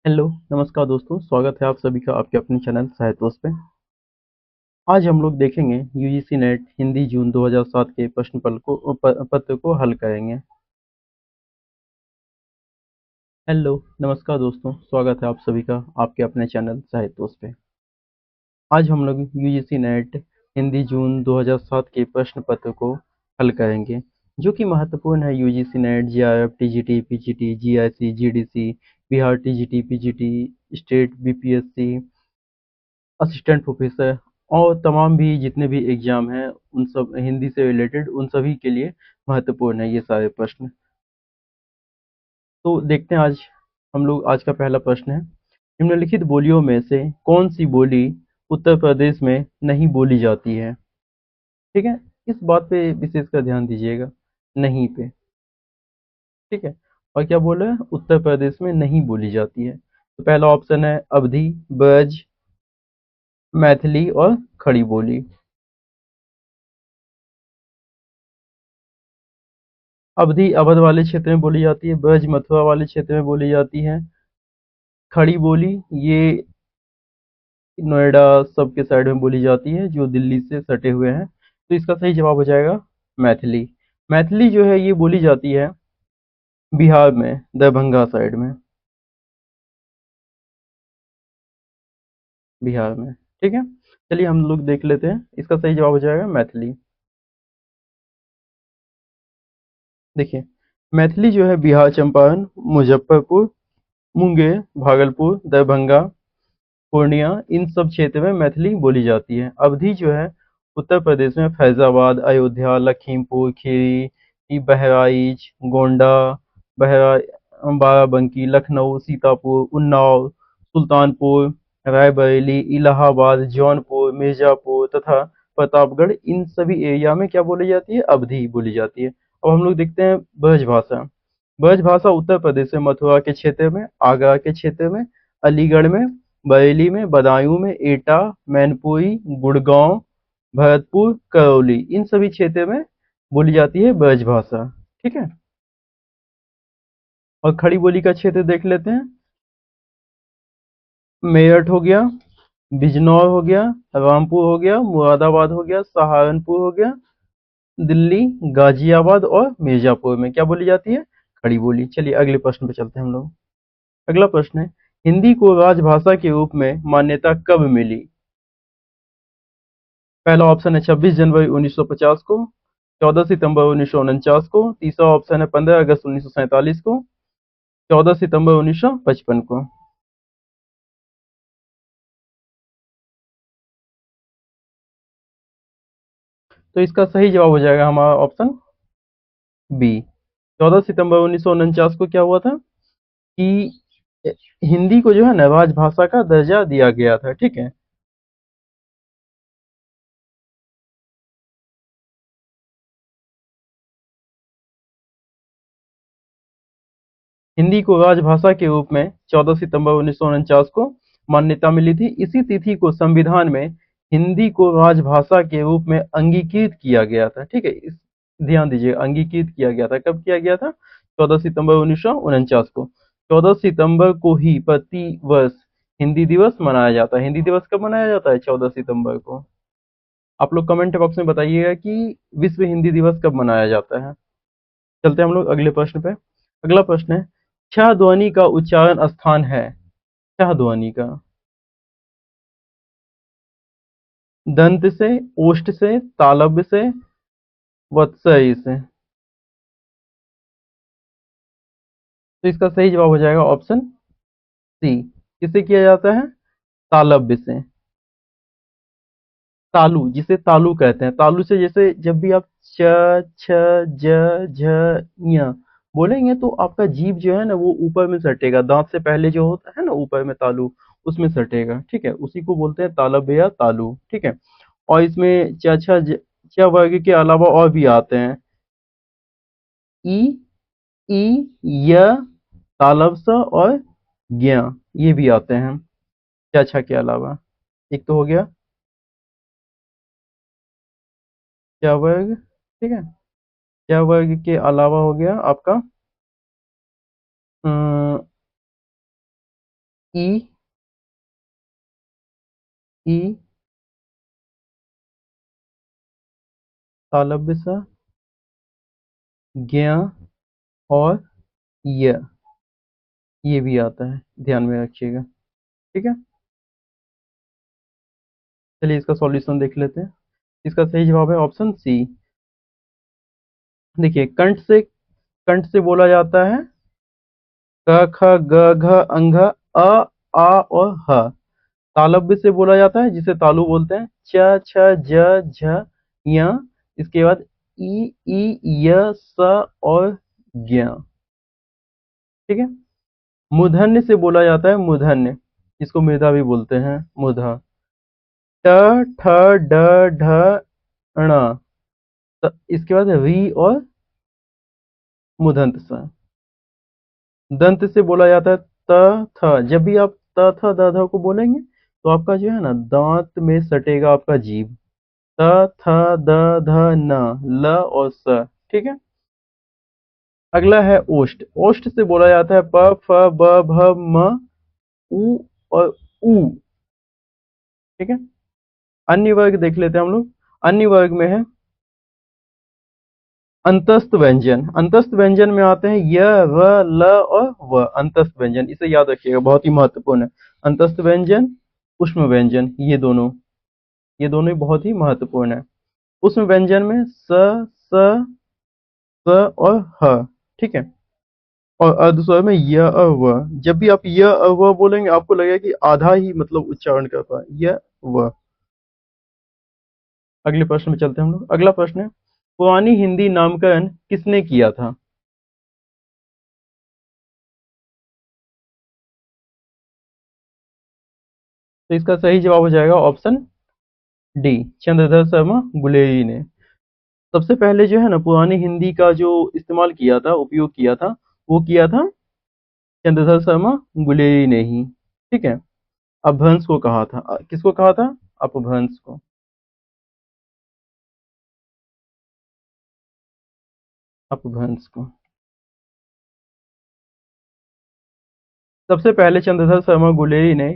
Hello, नमस्कार दोस्तों, स्वागत है आप सभी का आपके अपने चैनल साहित्योस पे। आज हम लोग देखेंगे यूजीसी नेट हिंदी जून 2007 के पत्र को हल करेंगे। हेलो, नमस्कार दोस्तों, स्वागत है आप सभी का आपके अपने चैनल साहित्योस पे। आज हम लोग यूजीसी नेट हिंदी जून 2007 के प्रश्न पत्र को हल करेंगे, जो कि महत्वपूर्ण है। UGC net, GRF, TGT, PGT, GIC, GDC, Bihar TGT, PGT, state BPSC, assistant professor और तमाम भी जितने भी एग्जाम हैं उन सब हिंदी से रिलेटेड उन सभी के लिए महत्वपूर्ण है ये सारे प्रश्न। तो देखते हैं आज का पहला प्रश्न है, निम्नलिखित बोलियों में से कौन सी बोली उत्तर प्रदेश में नहीं बोली जाती है। ठीक है, इस बात पे विशेषकर ध्यान दीजिएगा, नहीं पे। ठीक है, और क्या बोल रहे हैं, उत्तर प्रदेश में नहीं बोली जाती है। तो पहला ऑप्शन है अवधी, ब्रज, मैथिली और खड़ी बोली। अवधी अवध वाले क्षेत्र में बोली जाती है, ब्रज मथुरा वाले क्षेत्र में बोली जाती है, खड़ी बोली ये नोएडा सबके साइड में बोली जाती है जो दिल्ली से सटे हुए हैं। तो इसका सही जवाब हो जाएगा मैथिली। मैथिली जो है ये बोली जाती है बिहार में, दरभंगा साइड में, बिहार में। ठीक है, चलिए हम लोग देख लेते हैं, इसका सही जवाब हो जाएगा मैथिली। देखिए, मैथिली जो है बिहार, चंपारण, मुजफ्फरपुर, मुंगेर, भागलपुर, दरभंगा, पूर्णिया इन सब क्षेत्र में मैथिली बोली जाती है। अवधी जो है उत्तर प्रदेश में फैजाबाद, अयोध्या, लखीमपुर खीरी, बहराइच, गोंडा, बाराबंकी, लखनऊ, सीतापुर, उन्नाव, सुल्तानपुर, रायबरेली, इलाहाबाद, जौनपुर, मिर्जापुर तथा प्रतापगढ़ इन सभी एरिया में क्या बोली जाती है, अवधी बोली जाती है। अब हम लोग देखते हैं ब्रजभाषा। ब्रजभाषा उत्तर प्रदेश में मथुरा के क्षेत्र में, आगरा के क्षेत्र में, अलीगढ़ में, बरेली में, बदायूं में, एटा, मैनपुरी, गुड़गांव, भरतपुर, करौली इन सभी क्षेत्र में बोली जाती है ब्रजभाषा। ठीक है, और खड़ी बोली का क्षेत्र देख लेते हैं। मेरठ हो गया, बिजनौर हो गया, रामपुर हो गया, मुरादाबाद हो गया, सहारनपुर हो गया, दिल्ली, गाजियाबाद और मिर्जापुर में क्या बोली जाती है, खड़ी बोली। चलिए अगले प्रश्न पे चलते हैं हम लोग। अगला प्रश्न है, हिंदी को राजभाषा के रूप में मान्यता कब मिली। पहला ऑप्शन है 26 जनवरी 1950 को, 14 सितंबर 1949 को, तीसरा ऑप्शन है 15 अगस्त 1947 को, 14 सितंबर 1955 को। तो इसका सही जवाब हो जाएगा हमारा ऑप्शन बी। 14 सितंबर 1949 को क्या हुआ था कि हिंदी को जो है ना राजभाषा का दर्जा दिया गया था। ठीक है, हिंदी को राजभाषा के रूप में 14 सितंबर 1949 को मान्यता मिली थी। इसी तिथि को संविधान में हिंदी को राजभाषा के रूप में अंगीकृत किया गया था। ठीक है, इस ध्यान दीजिए, अंगीकृत किया गया था। कब किया गया था, 14 सितंबर 1949 को। 14 सितंबर को ही प्रति वर्ष हिंदी दिवस मनाया जाता है। हिंदी दिवस कब मनाया जाता है, 14 सितंबर को। आप लोग कमेंट बॉक्स में बताइएगा कि विश्व हिंदी दिवस कब मनाया जाता है। चलते हैं हम लोग अगले प्रश्न पे। अगला प्रश्न है, छह ध्वनि का उच्चारण स्थान है। छह ध्वनि का, दंत से, ओष्ठ से, तालव्य से, वत्सई से। तो इसका सही जवाब हो जाएगा ऑप्शन सी। किससे किया जाता है, तालव्य से। तालु, जिसे तालु कहते हैं, तालु से जैसे जब भी आप च, छ, ज, झ, ञ बोलेंगे तो आपका जीभ जो है ना वो ऊपर में सटेगा, दांत से पहले जो होता है ना ऊपर में तालु, उसमें सटेगा। ठीक है, उसी को बोलते हैं तालव्य या तालु। ठीक है, और इसमें च, छ, च वर्ग के अलावा और भी आते हैं, ई, ई, य, तालव्य स और ज्ञ, ये भी आते हैं च, छ के अलावा। एक तो हो गया च वर्ग। ठीक है, च वर्ग के अलावा हो गया आपका ई ई तालव्य सा ज्ञ और य, ये भी आता है, ध्यान में रखिएगा। ठीक है, चलिए इसका सॉल्यूशन देख लेते हैं। इसका सही जवाब है ऑप्शन सी। देखिए, कंठ से बोला जाता है क ख ग घ अंघ अ आ और ह। तालव्य से बोला जाता है जिसे तालु बोलते हैं, च छ ज झ य। इसके बाद ई य स और ज्ञ। ठीक है, मूर्धन्य से बोला जाता है मूर्धन्य, इसको मृदा भी बोलते हैं, मूर्धा। ट ठ ड ढ ण। इसके बाद री और मूर्धन्य स। दंत से बोला जाता है त थ। जब भी आप त थ द ध को बोलेंगे तो आपका जो है ना दांत में सटेगा आपका जीभ। त थ द ध न, ल और स। ठीक है, अगला है ओष्ठ। ओष्ठ से बोला जाता है प फ ब भ म उ और ऊ। ठीक है, अन्य वर्ग देख लेते हैं हम लोग। अन्य वर्ग में है अंतस्थ व्यंजन। अंतस्थ व्यंजन में आते हैं य व ल और व। अंतस्थ व्यंजन, इसे याद रखिएगा, बहुत ही महत्वपूर्ण है। अंतस्थ व्यंजन, उष्म व्यंजन, ये दोनों ही बहुत ही महत्वपूर्ण है। उष्म व्यंजन में स और ह। ठीक है, और अर्धस्वर में य और व। जब भी आप य और व बोलेंगे आपको लगेगा कि आधा ही मतलब उच्चारण कर पाए, य व। अगले प्रश्न में चलते हैं हम लोग। अगला प्रश्न है, पुरानी हिंदी नामकरण किसने किया था? तो इसका सही जवाब हो जाएगा ऑप्शन डी, चंद्रधर शर्मा गुलेरी ने। सबसे पहले जो है ना पुरानी हिंदी का जो इस्तेमाल किया था, उपयोग किया था, वो किया था चंद्रधर शर्मा गुलेरी ने ही। ठीक है, अपभ्रंश को कहा था। किसको कहा था? अपभ्रंश को। अपभ्रंश को सबसे पहले चंद्रधर शर्मा गुलेरी ने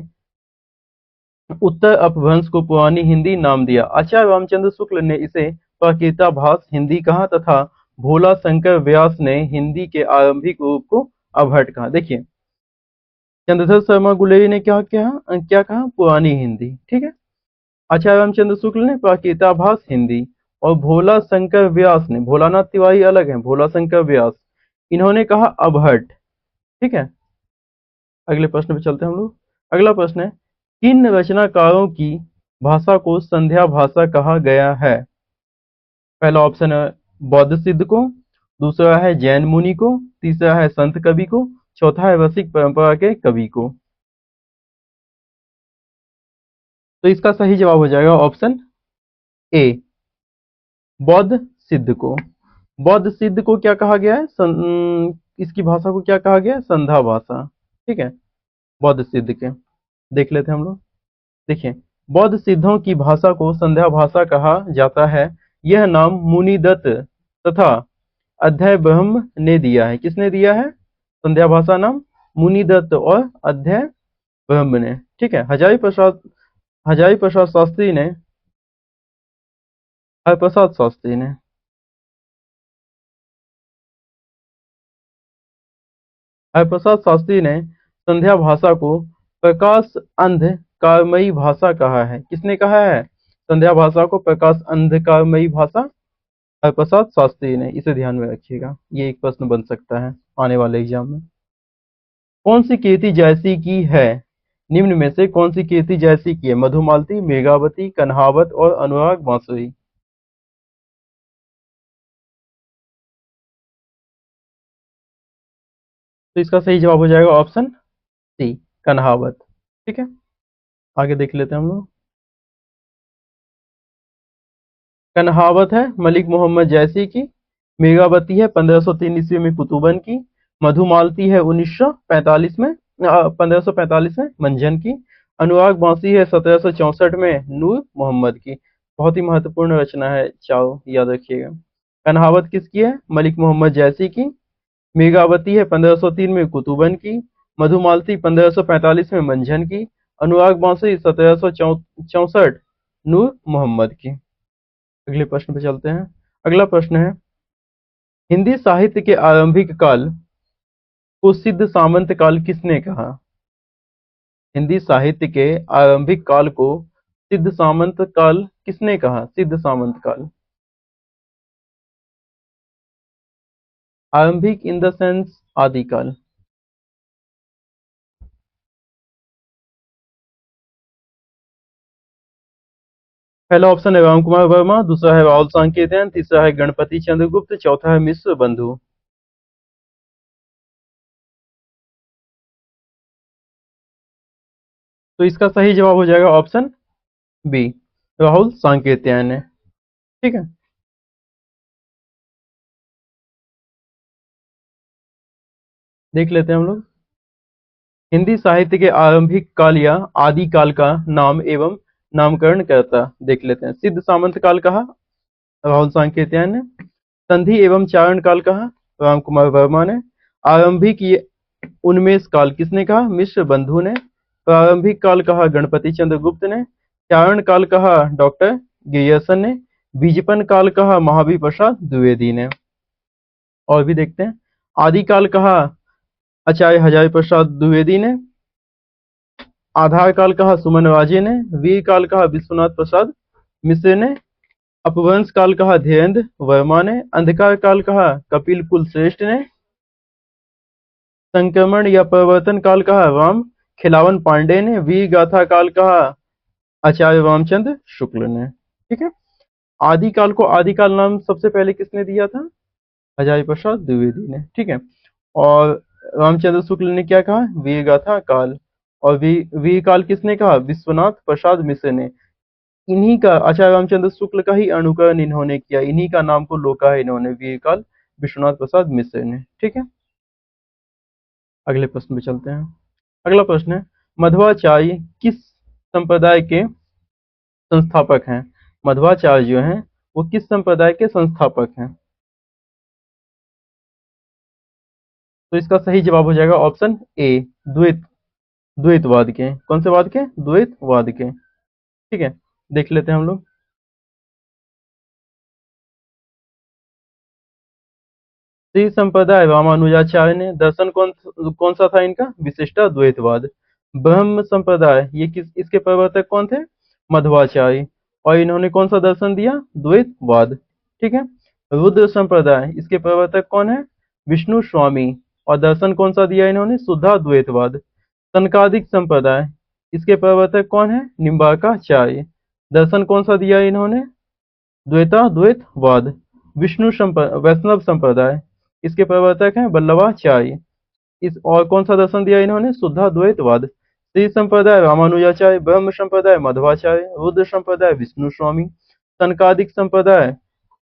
उत्तर अपभ्रंश को पुरानी हिंदी नाम दिया। आचार्य रामचंद्र शुक्ल ने इसे प्राकृताभास हिंदी कहा तथा भोला शंकर व्यास ने हिंदी के आरंभिक रूप को अभट्ट कहा। देखिए, चंद्रधर शर्मा गुलेरी ने क्या कहा? पुरानी हिंदी। ठीक है, आचार्य रामचंद्र शुक्ल ने प्राकृताभास हिंदी, और भोला शंकर व्यास ने, भोलानाथ तिवारी अलग है, भोला शंकर व्यास, इन्होंने कहा अभट्ट। ठीक है, अगले प्रश्न पे चलते हैं हम लोग। अगला प्रश्न है, किन रचनाकारों की भाषा को संध्या भाषा कहा गया है? पहला ऑप्शन है बौद्ध सिद्ध को, दूसरा है जैन मुनि को, तीसरा है संत कवि को, चौथा है रसिक परंपरा के कवि को। तो इसका सही जवाब हो जाएगा ऑप्शन ए, बौद्ध सिद्ध को। बौद्ध सिद्ध को क्या कहा गया है? इसकी भाषा को क्या कहा गया है? संध्या भाषा। ठीक है, बौद्ध सिद्ध के देख लेते हैं हम लोग। देखिए, बौद्ध सिद्धों की भाषा को संध्या भाषा कहा जाता है। यह नाम मुनिदत्त तथा अध्यय ब्रह्म ने दिया है। किसने दिया है संध्या भाषा नाम? मुनिदत्त और अध्यय ब्रह्म ने। ठीक है, हजारी प्रसाद शास्त्री ने, हरप्रसाद शास्त्री ने। हरप्रसाद शास्त्री ने संध्या भाषा को प्रकाश अंधकारमयी भाषा कहा है। किसने कहा है संध्या भाषा को प्रकाश अंधकारमयी भाषा? हरप्रसाद शास्त्री ने। इसे ध्यान में रखिएगा, ये एक प्रश्न बन सकता है आने वाले एग्जाम में। कौन सी कीर्ति जैसी की है? निम्न में से कौन सी कीर्ति जैसी की है? मधुमालती, मेघावती, कन्हावत और अनुराग बांसुरी। तो इसका सही जवाब हो जाएगा ऑप्शन सी, कन्हावत। ठीक है, आगे देख लेते हैं हम लोग। कन्हावत है मलिक मोहम्मद जैसी की, मेघावती है 1503 ईस्वी में कुतुबन की, मधुमालती है 1945 में 1545 में मंझन की, अनुराग बांसी है 1764 में नूर मोहम्मद की। बहुत ही महत्वपूर्ण रचना है, चारों याद रखिएगा। कन्हावत किसकी है? मलिक मोहम्मद जैसी की। मेघावती है 1503 में कुतुबन की। मधुमालती 1545 में मंझन की, अनुराग बांसुरी 1764, नूर मोहम्मद की। अगले प्रश्न पे चलते हैं। अगला प्रश्न है, हिंदी साहित्य के आरंभिक काल को सिद्ध सामंत काल किसने कहा? हिंदी साहित्य के आरंभिक काल को सिद्ध सामंत काल किसने कहा? सिद्ध सामंत काल, आरंभिक इन द सेंस आदिकाल। पहला ऑप्शन है राम कुमार वर्मा, दूसरा है राहुल सांकेतियन, तीसरा है गणपति चंद्रगुप्त, चौथा है मिश्र बंधु। तो इसका सही जवाब हो जाएगा ऑप्शन बी, राहुल सांकेतियन है। ठीक है, देख लेते हैं हम लोग। हिंदी साहित्य के आरंभिक काल या आदि काल का नाम एवं नामकरण करता, देख लेते हैं। सिद्ध सामंत काल कहा, राहुल सांकेतियन ने। संधि एवं चारण काल कहा, राम कुमार वर्मा ने। आरंभिक उन्मेष काल किसने कहा? मिश्र बंधु ने। प्रारंभिक काल कहा गणपति चंद्रगुप्त ने। चारण काल कहा डॉक्टर गिरियर्सन ने। बीजपन काल कहा महावीर प्रसाद द्विवेदी ने। और भी देखते हैं। आदिकाल कहा आचार्य हजारी प्रसाद द्विवेदी ने। आधार काल कहा सुमन राजे ने। वीर काल कहा विश्वनाथ प्रसाद मिश्र ने। अपभ्रंश काल कहा धीरेन्द्र वर्मा ने। अंधकार काल कहा कपिल कुल श्रेष्ठ ने। संक्रमण या परिवर्तन काल कहा राम खिलावन पांडे ने। वीर गाथा काल कहा आचार्य रामचंद्र शुक्ल ने। ठीक है, आदिकाल को आदिकाल नाम सबसे पहले किसने दिया था? हजारी प्रसाद द्विवेदी ने। ठीक है, और रामचंद्र शुक्ल ने क्या कहा? वीर गाथा काल। और वीर काल किसने कहा? विश्वनाथ प्रसाद मिश्र ने। इन्हीं का, आचार्य रामचंद्र शुक्ल का ही अनुकरण इन्होंने किया, इन्हीं का नाम को लोका है इन्होंने, वीर काल विश्वनाथ प्रसाद मिश्र ने। ठीक है, अगले प्रश्न पे चलते हैं। अगला प्रश्न है, मध्वाचार्य किस संप्रदाय के संस्थापक हैं? मध्वाचार्य जो हैं वो किस संप्रदाय के संस्थापक हैं? तो इसका सही जवाब हो जाएगा ऑप्शन ए, द्वैत द्वैतवाद के। कौन से वाद के? द्वैतवाद के। ठीक है, देख लेते हैं हम लोग। श्री संप्रदाय रामानुजाचार्य ने। दर्शन कौन कौन सा था इनका? विशिष्टा द्वैतवाद। ब्रह्म संप्रदाय, ये किस इसके प्रवर्तक कौन थे? मध्वाचार्य। और इन्होंने कौन सा दर्शन दिया? द्वैतवाद। ठीक है, रुद्र संप्रदाय, इसके प्रवर्तक कौन है? विष्णु स्वामी। और दर्शन कौन सा दिया इन्होंने? शुद्धा द्वैतवाद। सनकादिक संप्रदाय, इसके प्रवर्तक कौन है? निम्बार्काचार्य। दर्शन कौन सा दिया इन्होंने? द्वैतवाद। वैष्णव संप्रदाय, इसके प्रवर्तक हैं वल्लभाचार्य। इस और कौन सा दर्शन दिया इन्होंने? शुद्धाद्वैतवाद। श्री संप्रदाय रामानुजाचार्य। ब्रह्म संप्रदाय मध्वाचार्य। रुद्र संप्रदाय विष्णु स्वामी। सनकादिक संप्रदाय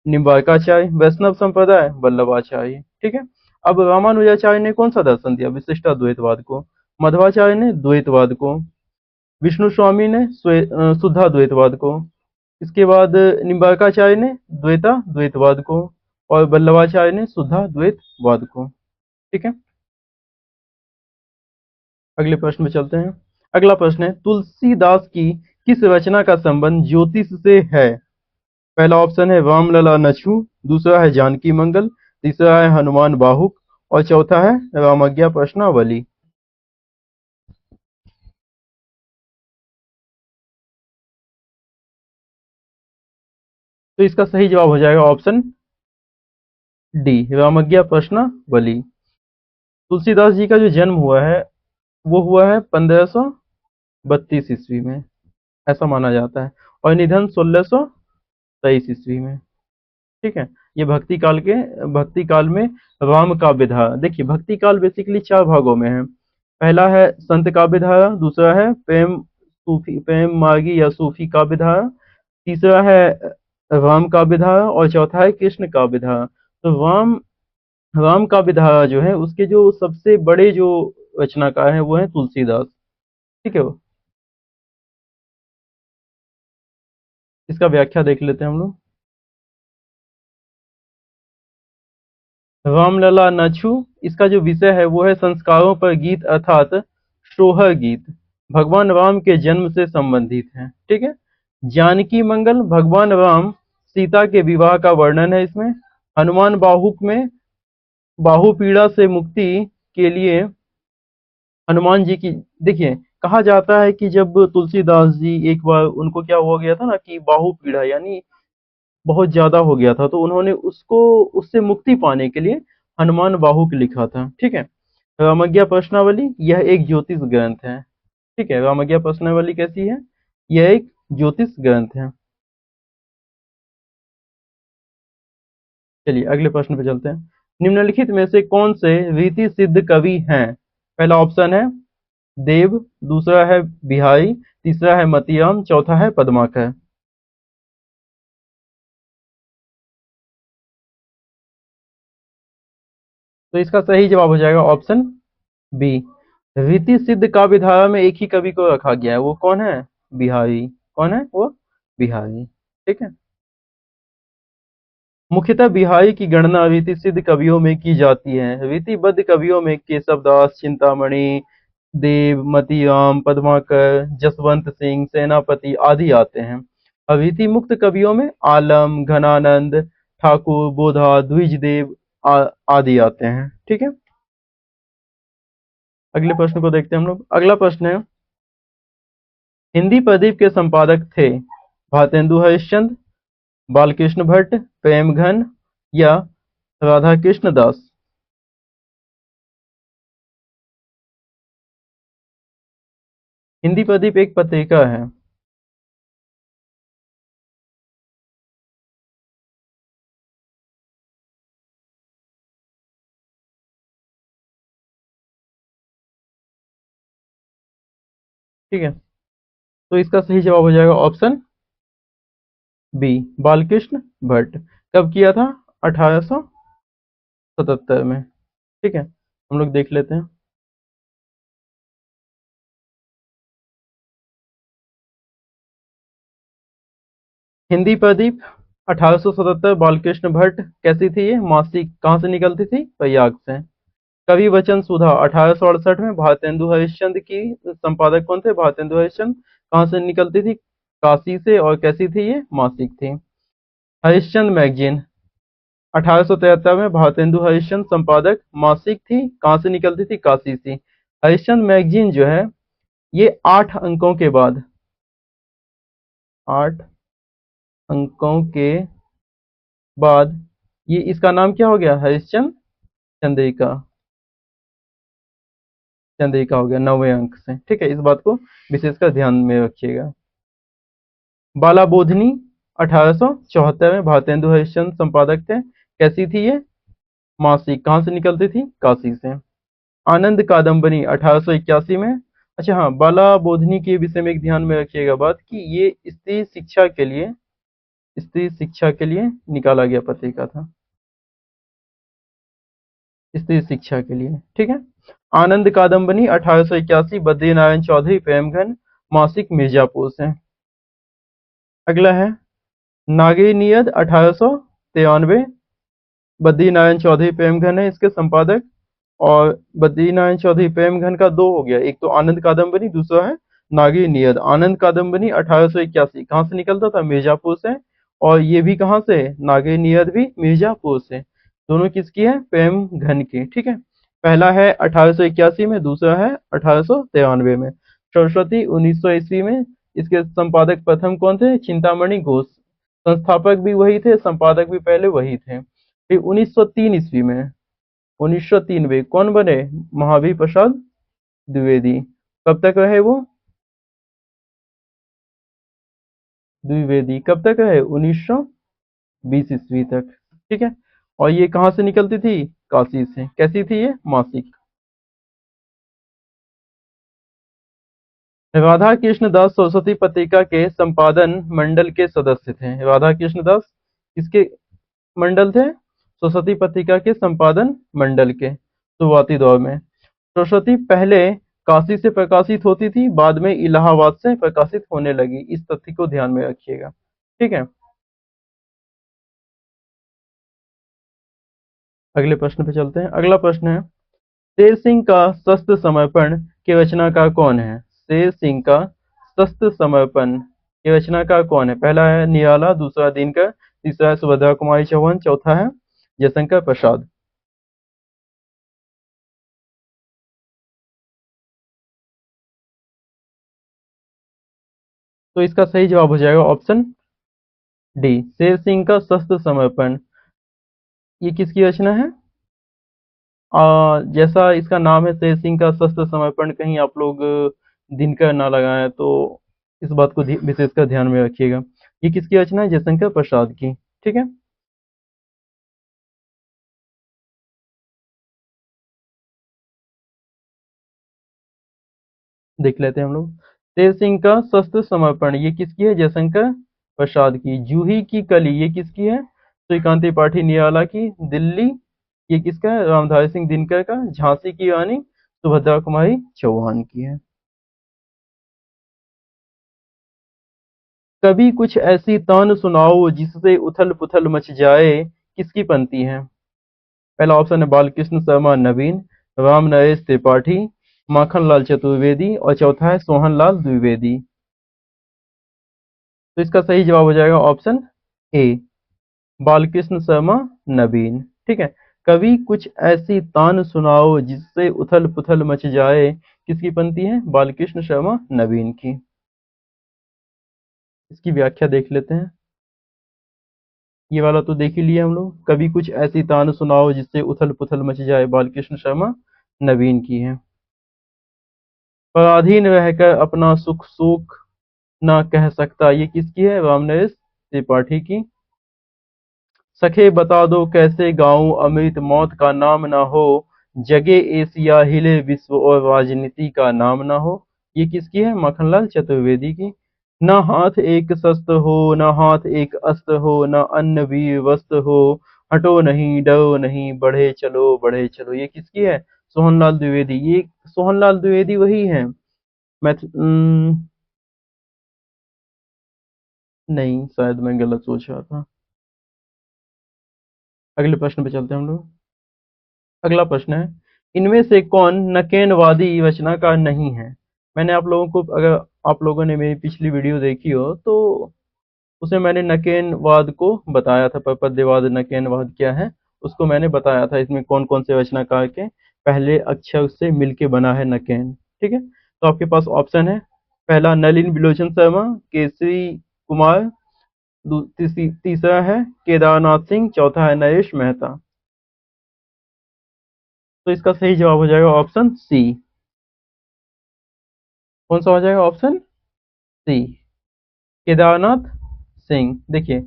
निम्बार्काचार्य। वैष्णव संप्रदाय वल्लभाचार्य। ठीक है, अब रामानुजाचार्य ने कौन सा दर्शन दिया? विशिष्टाद्वैतवाद को। मध्वाचार्य ने द्वैतवाद को। विष्णु स्वामी ने शुद्धाद्वैतवाद को। इसके बाद निम्बार्काचार्य ने द्वैतवाद को। और वल्लभाचार्य ने शुद्धाद्वैतवाद को। ठीक है, अगले प्रश्न में चलते हैं। अगला प्रश्न है, तुलसीदास की किस रचना का संबंध ज्योतिष से है? पहला ऑप्शन है रामलला नछू, दूसरा है जानकी मंगल, तीसरा है हनुमान बाहुक, और चौथा है रामज्ञा प्रश्नावली। तो इसका सही जवाब हो जाएगा ऑप्शन डी, रामज्ञा प्रश्नावली। तुलसीदास जी का जो जन्म हुआ है वो हुआ है 1532 ईस्वी में, ऐसा माना जाता है। और निधन 1623 ईस्वी में। ठीक है, ये भक्ति काल में राम काव्य धारा। देखिए, भक्ति काल बेसिकली चार भागों में है। पहला है संत काव्य धारा, दूसरा है प्रेम मार्गी या सूफी काव्य धारा, तीसरा है राम काव्य धारा, और चौथा है कृष्ण काव्य धारा। तो राम काव्य धारा जो है उसके जो सबसे बड़े जो रचनाकार हैं वो है तुलसीदास। ठीक है, इसका व्याख्या देख लेते हैं हम लोग। रामलला नछु इसका जो विषय है वो है संस्कारों पर गीत अर्थात सोहर गीत, भगवान राम के जन्म से संबंधित है। ठीक है। जानकी मंगल, भगवान राम सीता के विवाह का वर्णन है इसमें। हनुमान बाहुक में बाहु पीड़ा से मुक्ति के लिए हनुमान जी की, देखिए कहा जाता है कि जब तुलसीदास जी एक बार उनको क्या हो गया था ना कि बाहु पीड़ा यानी बहुत ज्यादा हो गया था, तो उन्होंने उसको उससे मुक्ति पाने के लिए हनुमान बाहुक लिखा था। ठीक है। रामज्ञा प्रश्नावली यह एक ज्योतिष ग्रंथ है। ठीक है। रामज्ञा प्रश्नावली कैसी है? यह एक ज्योतिष ग्रंथ है। चलिए अगले प्रश्न पे चलते हैं। निम्नलिखित में से कौन से रीति सिद्ध कवि हैं? पहला ऑप्शन है देव, दूसरा है बिहारी, तीसरा है मतीराम, चौथा है पद्माकर। तो इसका सही जवाब हो जाएगा ऑप्शन बी। रीति सिद्ध काव्य धारा में एक ही कवि को रखा गया है, वो कौन है? बिहारी। कौन है वो? बिहारी। ठीक है। मुख्यतः बिहारी की गणना रीति सिद्ध कवियों में की जाती है। रीतिबद्ध कवियों में केशवदास, चिंतामणि, देव, मतीराम, पद्माकर, जसवंत सिंह, सेनापति आदि आते हैं। अभिति मुक्त कवियों में आलम, घनानंद, ठाकुर, बोधा, द्विजदेव आदि आते हैं। ठीक है। अगले प्रश्न को देखते हैं हम लोग। अगला प्रश्न है, हिंदी प्रदीप के संपादक थे भारतेंदु हरिश्चंद्र, बालकृष्ण भट्ट, प्रेमघन या राधा कृष्ण दास। हिंदी प्रदीप एक पत्रिका है। ठीक है। तो इसका सही जवाब हो जाएगा ऑप्शन बी, बालकृष्ण भट्ट। कब किया था? 1877 में। ठीक है। हम लोग देख लेते हैं। हिंदी प्रदीप 1877, बालकृष्ण भट्ट। कैसी थी ये मासिक? कहाँ से निकलती थी? प्रयाग से। कवि वचन सुधा 1868 में। भारतेंदु हरिश्चंद्र की संपादक कौन थे? भारतेंदु हरिश्चंद्र। कहाँ से निकलती थी? काशी से। और कैसी थी ये? मासिक थी। हरिश्चंद्र मैगजीन 1873 में। भारतेंदु हरिश्चंद्र संपादक, मासिक थी। कहाँ से निकलती थी? काशी से। हरिश्चंद्र मैगजीन जो है ये 8 अंकों के बाद, 8 अंकों के बाद ये इसका नाम क्या हो गया? हरिश्चंद्र चंद्रिका। चंद्रिका हो गया 9वें अंक से। ठीक है। इस बात को विशेषकर ध्यान में रखिएगा। बाला बोधनी 1874 में। भारतेंदु हरिश्चंद्र संपादक थे। कैसी थी ये? मासिक। कहाँ से निकलती थी? काशी से। आनंद कादम्बनी 1881 में। अच्छा हाँ, बाला बोधनी के विषय में एक ध्यान में रखिएगा बात कि ये स्त्री शिक्षा के लिए निकाला गया पत्रिका था। स्त्री शिक्षा के लिए। ठीक है। आनंद कादम्बनी 1881, बद्री नारायण चौधरी, प्रेमघन, मासिक मिर्जापुर से। अगला है नागरी नियत 1893, बद्री नारायण चौधरी प्रेमघन है इसके संपादक। और बद्री नारायण चौधरी प्रेमघन का दो हो गया, एक तो आनंद कादम्बनी, दूसरा है नागरी नियत। आनंद कादम्बनी 1881 कहाँ से निकलता था? मिर्जापुर से। और ये भी कहाँ से? नागरी नियत भी मिर्जापुर से। दोनों किसकी है? प्रेमघन की। ठीक है। पहला है 1881 में, दूसरा है 1893 में। सरस्वती 1900 ईस्वी में। इसके संपादक प्रथम कौन थे? चिंतामणि घोष। संस्थापक भी वही थे, संपादक भी पहले वही थे। फिर 1903 ईस्वी में, 1903 में कौन बने? महावीर प्रसाद द्विवेदी। कब तक रहे वो? द्विवेदी कब तक रहे? 1920 ईस्वी तक। ठीक है। और ये कहाँ से निकलती थी? काशी से। कैसी थी ये? मासिक। राधा कृष्ण दास सरस्वती पत्रिका के संपादन मंडल के सदस्य थे। राधा कृष्ण दास किसके मंडल थे? सरस्वती पत्रिका के संपादन मंडल के शुरुआती दौर में। सरस्वती पहले काशी से प्रकाशित होती थी, बाद में इलाहाबाद से प्रकाशित होने लगी। इस तथ्य को ध्यान में रखिएगा। ठीक है। अगले प्रश्न पे चलते हैं। अगला प्रश्न है, शेर सिंह का शस्त्र समर्पण के रचनाकार कौन है? शेर सिंह का शस्त्र समर्पण के रचनाकार कौन है? पहला है निराला, दूसरा दिनकर, तीसरा है सुभद्रा कुमारी चौहान, चौथा है जयशंकर प्रसाद। तो इसका सही जवाब हो जाएगा ऑप्शन डी, शेर सिंह का शस्त्र समर्पण। ये किसकी रचना है? जैसा इसका नाम है शेर सिंह का शस्त्र समर्पण, कहीं आप लोग दिनकर ना लगाएं तो इस बात को विशेषकर ध्यान में रखिएगा। ये किसकी रचना है? जयशंकर प्रसाद की। ठीक है, देख लेते हैं हम लोग। शेर सिंह का शस्त्र समर्पण ये किसकी है? जयशंकर प्रसाद की। जूही की कली ये किसकी है? श्रीकांत त्रिपाठी निराला की। दिल्ली ये किसका है? रामधारी सिंह दिनकर का। झांसी की रानी सुभद्रा कुमारी चौहान की है। कभी कुछ ऐसी तान सुनाओ जिससे उथल पुथल मच जाए, किसकी पंक्ति है? पहला ऑप्शन है बालकृष्ण शर्मा नवीन, राम नरेश त्रिपाठी, माखन लाल चतुर्वेदी और चौथा है सोहन लाल द्विवेदी। तो इसका सही जवाब हो जाएगा ऑप्शन ए, बालकृष्ण शर्मा नवीन। ठीक है, कभी कुछ ऐसी तान सुनाओ जिससे उथल पुथल मच जाए, किसकी पंक्ति है? बालकृष्ण शर्मा नवीन की। इसकी व्याख्या देख लेते हैं। ये वाला तो देख ही लिया हम लोग, कभी कुछ ऐसी तान सुनाओ जिससे उथल पुथल मच जाए, बालकृष्ण शर्मा नवीन की है। पराधीन रहकर अपना सुख शोक ना कह सकता ये किसकी है? रामनरेश त्रिपाठी की। सखे बता दो कैसे गाऊं अमृत मौत का नाम ना हो, जगे एशिया हिले विश्व और राजनीति का नाम ना हो, ये किसकी है? माखनलाल चतुर्वेदी की। ना हाथ एक शस्त्र हो, ना हाथ एक अस्त्र हो, ना अन्न वीर वस्त्र हो, हटो नहीं डरो नहीं बढ़े चलो, ये किसकी है? सोहनलाल द्विवेदी। ये सोहनलाल द्विवेदी वही है। मैथ नहीं, शायद मैं गलत सोच रहा था। अगले प्रश्न पे चलते हैं हम लोग। अगला प्रश्न है, इनमें से कौन नकेनवादी रचनाकार नहीं है? मैंने आप लोगों को, अगर आप लोगों ने मेरी पिछली वीडियो देखी हो तो उसमें मैंने नकेनवाद को बताया था। प्रपद्यवाद नकेनवाद क्या है उसको मैंने बताया था। इसमें कौन कौन से रचनाकार के पहले अक्षर से मिलके बना है नकेन। ठीक है, तो आपके पास ऑप्शन है, पहला नलिन बिलोचन शर्मा, केसरी कुमार, तीसरा है केदारनाथ सिंह, चौथा है नरेश मेहता। तो इसका सही जवाब हो जाएगा ऑप्शन सी। कौन सा हो जाएगा? Option C, Kedarnath Singh. देखिए,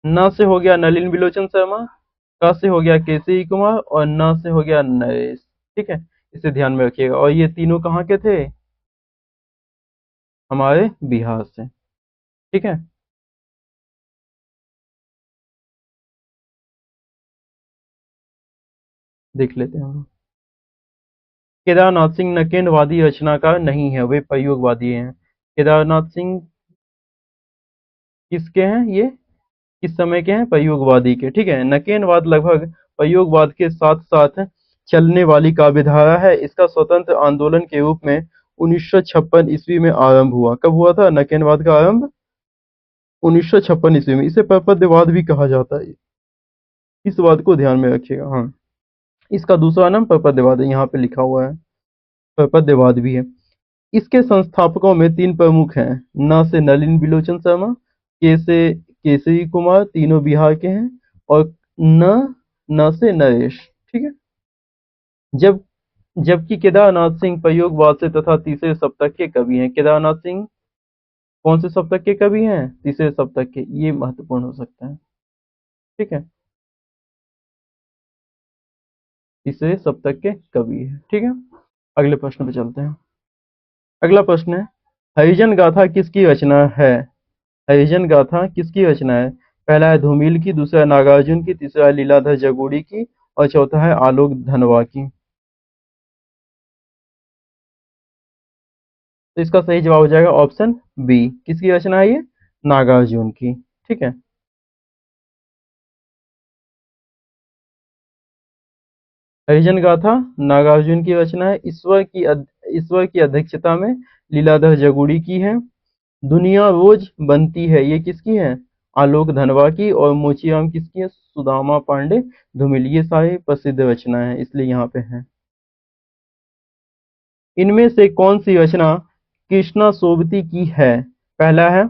न से हो गया नलिन बिलोचन शर्मा, क से हो गया केसरी कुमार और न से हो गया नरेश। ठीक है, इसे ध्यान में रखिएगा। और ये तीनों कहाँ के थे? हमारे बिहार से। ठीक है, देख लेते हैं हम लोग। केदारनाथ सिंह नकेनवादी रचनाकार नहीं है, वे प्रयोगवादी हैं। केदारनाथ सिंह किसके हैं? ये किस समय के हैं? प्रयोगवादी के। ठीक है, नकेनवाद लगभग प्रयोगवाद के साथ साथ चलने वाली काव्यधारा है। इसका स्वतंत्र आंदोलन के रूप में 1956 ईस्वी में आरंभ हुआ। कब हुआ था नकेनवाद का आरंभ? 1956 ईस्वी में। इसे प्रपद्यवाद भी कहा जाता है, इस बात को ध्यान में रखिएगा। हाँ, इसका दूसरा नाम प्रपद्यवाद है, यहाँ पे लिखा हुआ है, प्रपद्यवाद भी है। इसके संस्थापकों में तीन प्रमुख हैं। न से नलिन बिलोचन शर्मा, के से केसरी कुमार, तीनों बिहार के हैं। और न न से नरेश। ठीक है, जब जबकि केदारनाथ सिंह प्रयोगवाद से तथा तीसरे सप्तक के कवि हैं। केदारनाथ सिंह कौन से सप्तक के कवि हैं? तीसरे सप्तक के। ये महत्वपूर्ण हो सकता है। ठीक है, तीसरे सप्तक के कवि है। ठीक है, अगले प्रश्न पे चलते हैं। अगला प्रश्न है, हरिजन गाथा किसकी रचना है? हरिजन गाथा किसकी रचना है? पहला है धूमिल की, दूसरा है नागार्जुन की, तीसरा है लीलाधर जगूड़ी की और चौथा है आलोक धनवा की। तो इसका सही जवाब हो जाएगा ऑप्शन बी, किसकी रचना है ये? नागार्जुन की। ठीक है, हरिजन गाथा नागार्जुन की रचना है। ईश्वर की अध्यक्षता में लीलाधर जगुड़ी की है। दुनिया रोज बनती है, ये किसकी है? आलोक धनवा की। और मोचीराम किसकी है? सुदामा पांडे धूमिल। ये सारे प्रसिद्ध रचना है, इसलिए यहाँ पे है। इनमें से कौन सी रचना कृष्णा सोबती की है? पहला है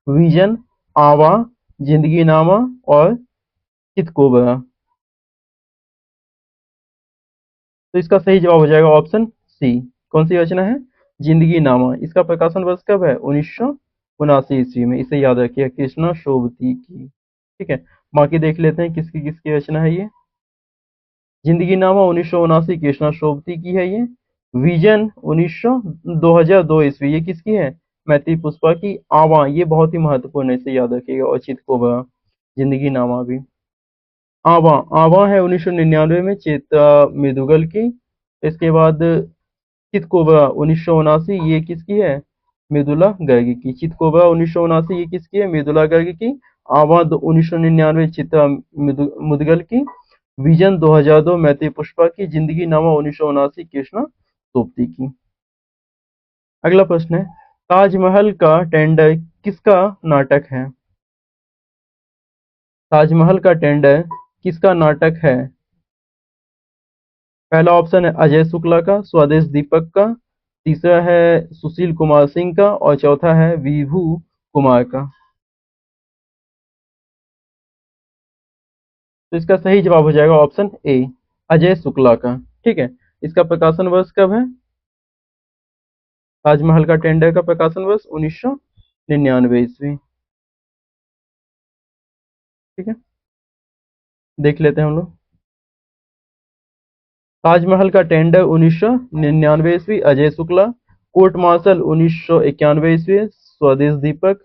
विजन, आवा, जिंदगी नामा और चितकोबरा। तो इसका सही जवाब हो जाएगा ऑप्शन सी। कौन सी रचना है? जिंदगी नामा। इसका प्रकाशन वर्ष कब है? 1979 ईस्वी में। इसे याद रखिए, कृष्णा सोबती की। ठीक है, बाकी देख लेते हैं किसकी किसकी रचना है ये। जिंदगी नामा 1979 कृष्णा सोबती की है ये। विजन 2002 ईस्वी, ये किसकी है? मैत्री पुष्पा की। आवा, ये बहुत ही महत्वपूर्ण है, इसे याद रखिएगा। और चितकोबरा, जिंदगी नामा भी। आवा, आवा है 1999 में चेता मिर्दुगल की। इसके बाद चितकोबरा 1979, ये किसकी है? मृदुला गर्ग की। चितकोबरा 1979, ये किसकी है? मृदुला गर्ग की। आवा 1999 चित्रा मुदगल की। विजन 2002 मैत्री पुष्पा की। जिंदगी नामा 1979 कृष्णा सोबती की। अगला प्रश्न है, ताजमहल का टेंडर किसका नाटक है? ताजमहल का टेंडर किसका नाटक है? पहला ऑप्शन है अजय शुक्ला का, स्वदेश दीपक का। तीसरा है सुशील कुमार सिंह का। और चौथा है विभू कुमार का। तो इसका सही जवाब हो जाएगा ऑप्शन ए, अजय शुक्ला का। ठीक है, इसका प्रकाशन वर्ष कब है? ताजमहल का टेंडर का प्रकाशन वर्ष 1999 ईस्वी। ठीक है, देख लेते हैं हम लोग। ताजमहल का टेंडर 1999 ईस्वी, अजय शुक्ला। कोर्ट मार्शल 1991 ईस्वी, स्वदेश दीपक।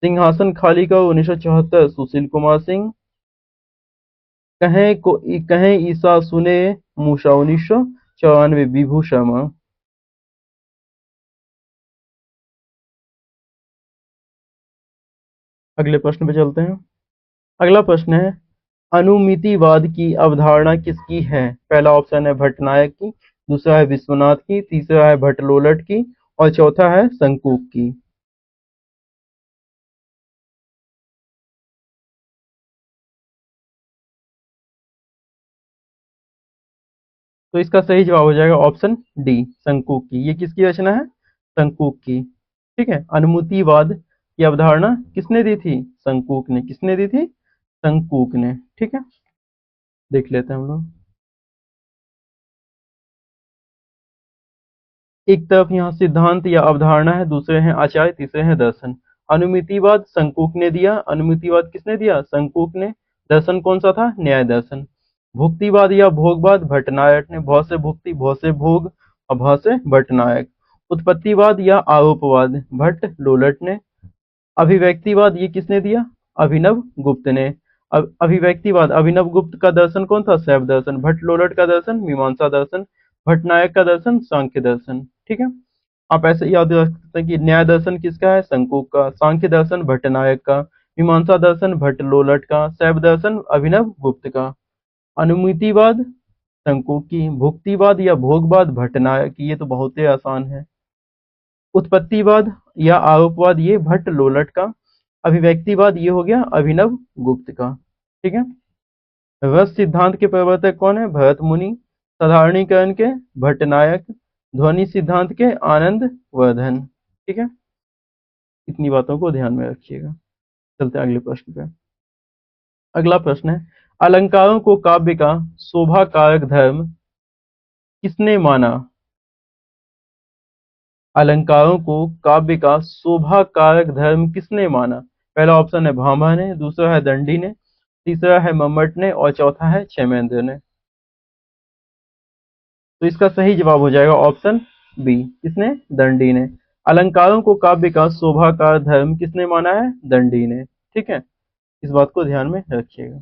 सिंहासन खाली का 1974, सुशील कुमार सिंह। कहें ईसा सुने मूसा 1994, विभू शर्मा। अगले प्रश्न पे चलते हैं। अगला प्रश्न है, अनुमितिवाद की अवधारणा किसकी है? पहला ऑप्शन है भट्टनायक की। दूसरा है विश्वनाथ की। तीसरा है भट्टलोलट की। और चौथा है शंकुक की। तो इसका सही जवाब हो जाएगा ऑप्शन डी, शंकुक की। ये किसकी रचना है? शंकुक की। ठीक है, अनुमितिवाद की अवधारणा किसने दी थी? शंकुक ने। किसने दी थी? शंकुक ने। ठीक है, देख लेते हैं हम लोग। एक तरफ यहाँ सिद्धांत या अवधारणा है, दूसरे हैं आचार्य, तीसरे हैं दर्शन। अनुमितिवाद शंकुक ने दिया। अनुमितिवाद किसने दिया? शंकुक ने। दर्शन कौन सा था? न्याय दर्शन। भुक्तिवाद या भोगवाद भट्टनायक ने। भौ से भुक्ति, भौ से भोग और भौ से भट्टनायक। उत्पत्तिवाद या आरोपवाद भट्ट लोलट ने। अभिव्यक्तिवाद ये किसने दिया? अभिनव गुप्त ने। अभिव्यक्तिवाद, अभिनव गुप्त का दर्शन कौन था? शैव दर्शन। भट्ट लोलट का दर्शन मीमांसा दर्शन। भट्टनायक का दर्शन सांख्य दर्शन। ठीक है, आप ऐसे ही याद रख सकते हैं कि न्याय दर्शन किसका है? शंकुक का। सांख्य दर्शन भट्टनायक का। मीमांसा दर्शन भट्ट लोलट का। शैव दर्शन अभिनव गुप्त का। अनुमितिवाद शंकुक की। भुक्तिवाद या भोगवाद भट्टनायक की। ये तो बहुत ही आसान है। उत्पत्तिवाद या आरोपवाद ये भट्ट लोलट का। अभिव्यक्तिवाद ये हो गया अभिनव गुप्त का। ठीक है, रस सिद्धांत के प्रवर्तक कौन है? भरत मुनि। साधारणीकरण के भट्टनायक। ध्वनि सिद्धांत के आनंद वर्धन। ठीक है, इतनी बातों को ध्यान में रखिएगा। चलते हैं अगले प्रश्न पे। अगला प्रश्न है, अलंकारों को काव्य का शोभा कारक धर्म किसने माना? अलंकारों को काव्य का शोभा कारक धर्म किसने माना? पहला ऑप्शन है भाभा ने। दूसरा है दंडी ने। तीसरा है मम्मट ने। और चौथा है क्षेमेंद्र ने। तो इसका सही जवाब हो जाएगा ऑप्शन बी, किसने? दंडी ने। अलंकारों को काव्य का शोभाकार धर्म किसने माना है? दंडी ने। ठीक है, इस बात को ध्यान में रखिएगा।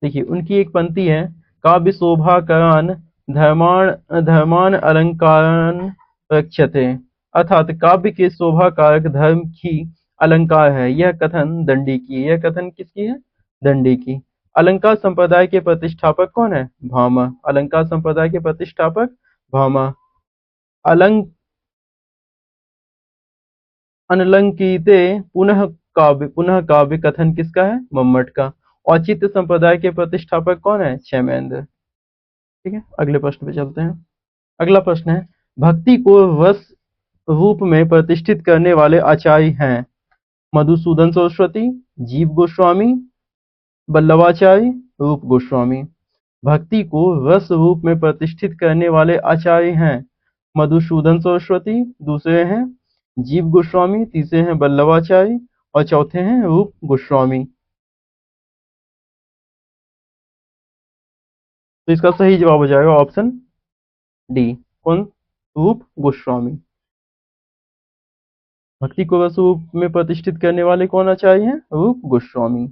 देखिए, उनकी एक पंक्ति है, काव्य शोभाकरान धर्माण धर्मान अलंकारान रक्षते। अर्थात काव्य के शोभा कारक धर्म ही अलंकार है। यह कथन दंडी की। यह कथन किसकी है? दंडी की। अलंकार संप्रदाय के प्रतिष्ठापक कौन है? भामा। अलंकार संप्रदाय के प्रतिष्ठापक भामा। अलंक अनलंकीते पुनः काव्य कथन किसका है? मम्मट का। औचित्य संप्रदाय के प्रतिष्ठापक कौन है? क्षेमेंद्र। ठीक है, अगले प्रश्न पे चलते हैं। अगला प्रश्न है, भक्ति को रस रूप में प्रतिष्ठित करने वाले आचार्य हैं? मधुसूदन सरस्वती, जीव गोस्वामी, वल्लभाचार्य, रूप गोस्वामी। भक्ति को रस रूप में प्रतिष्ठित करने वाले आचार्य हैं मधुसूदन सरस्वती, दूसरे हैं जीव गोस्वामी, तीसरे हैं वल्लभाचार्य और चौथे हैं रूप गोस्वामी। तो इसका सही जवाब हो जाएगा ऑप्शन डी। कौन? रूप गोस्वामी। भक्ति को रस रूप में प्रतिष्ठित करने वाले कौन आचार्य हैं? रूप गोस्वामी।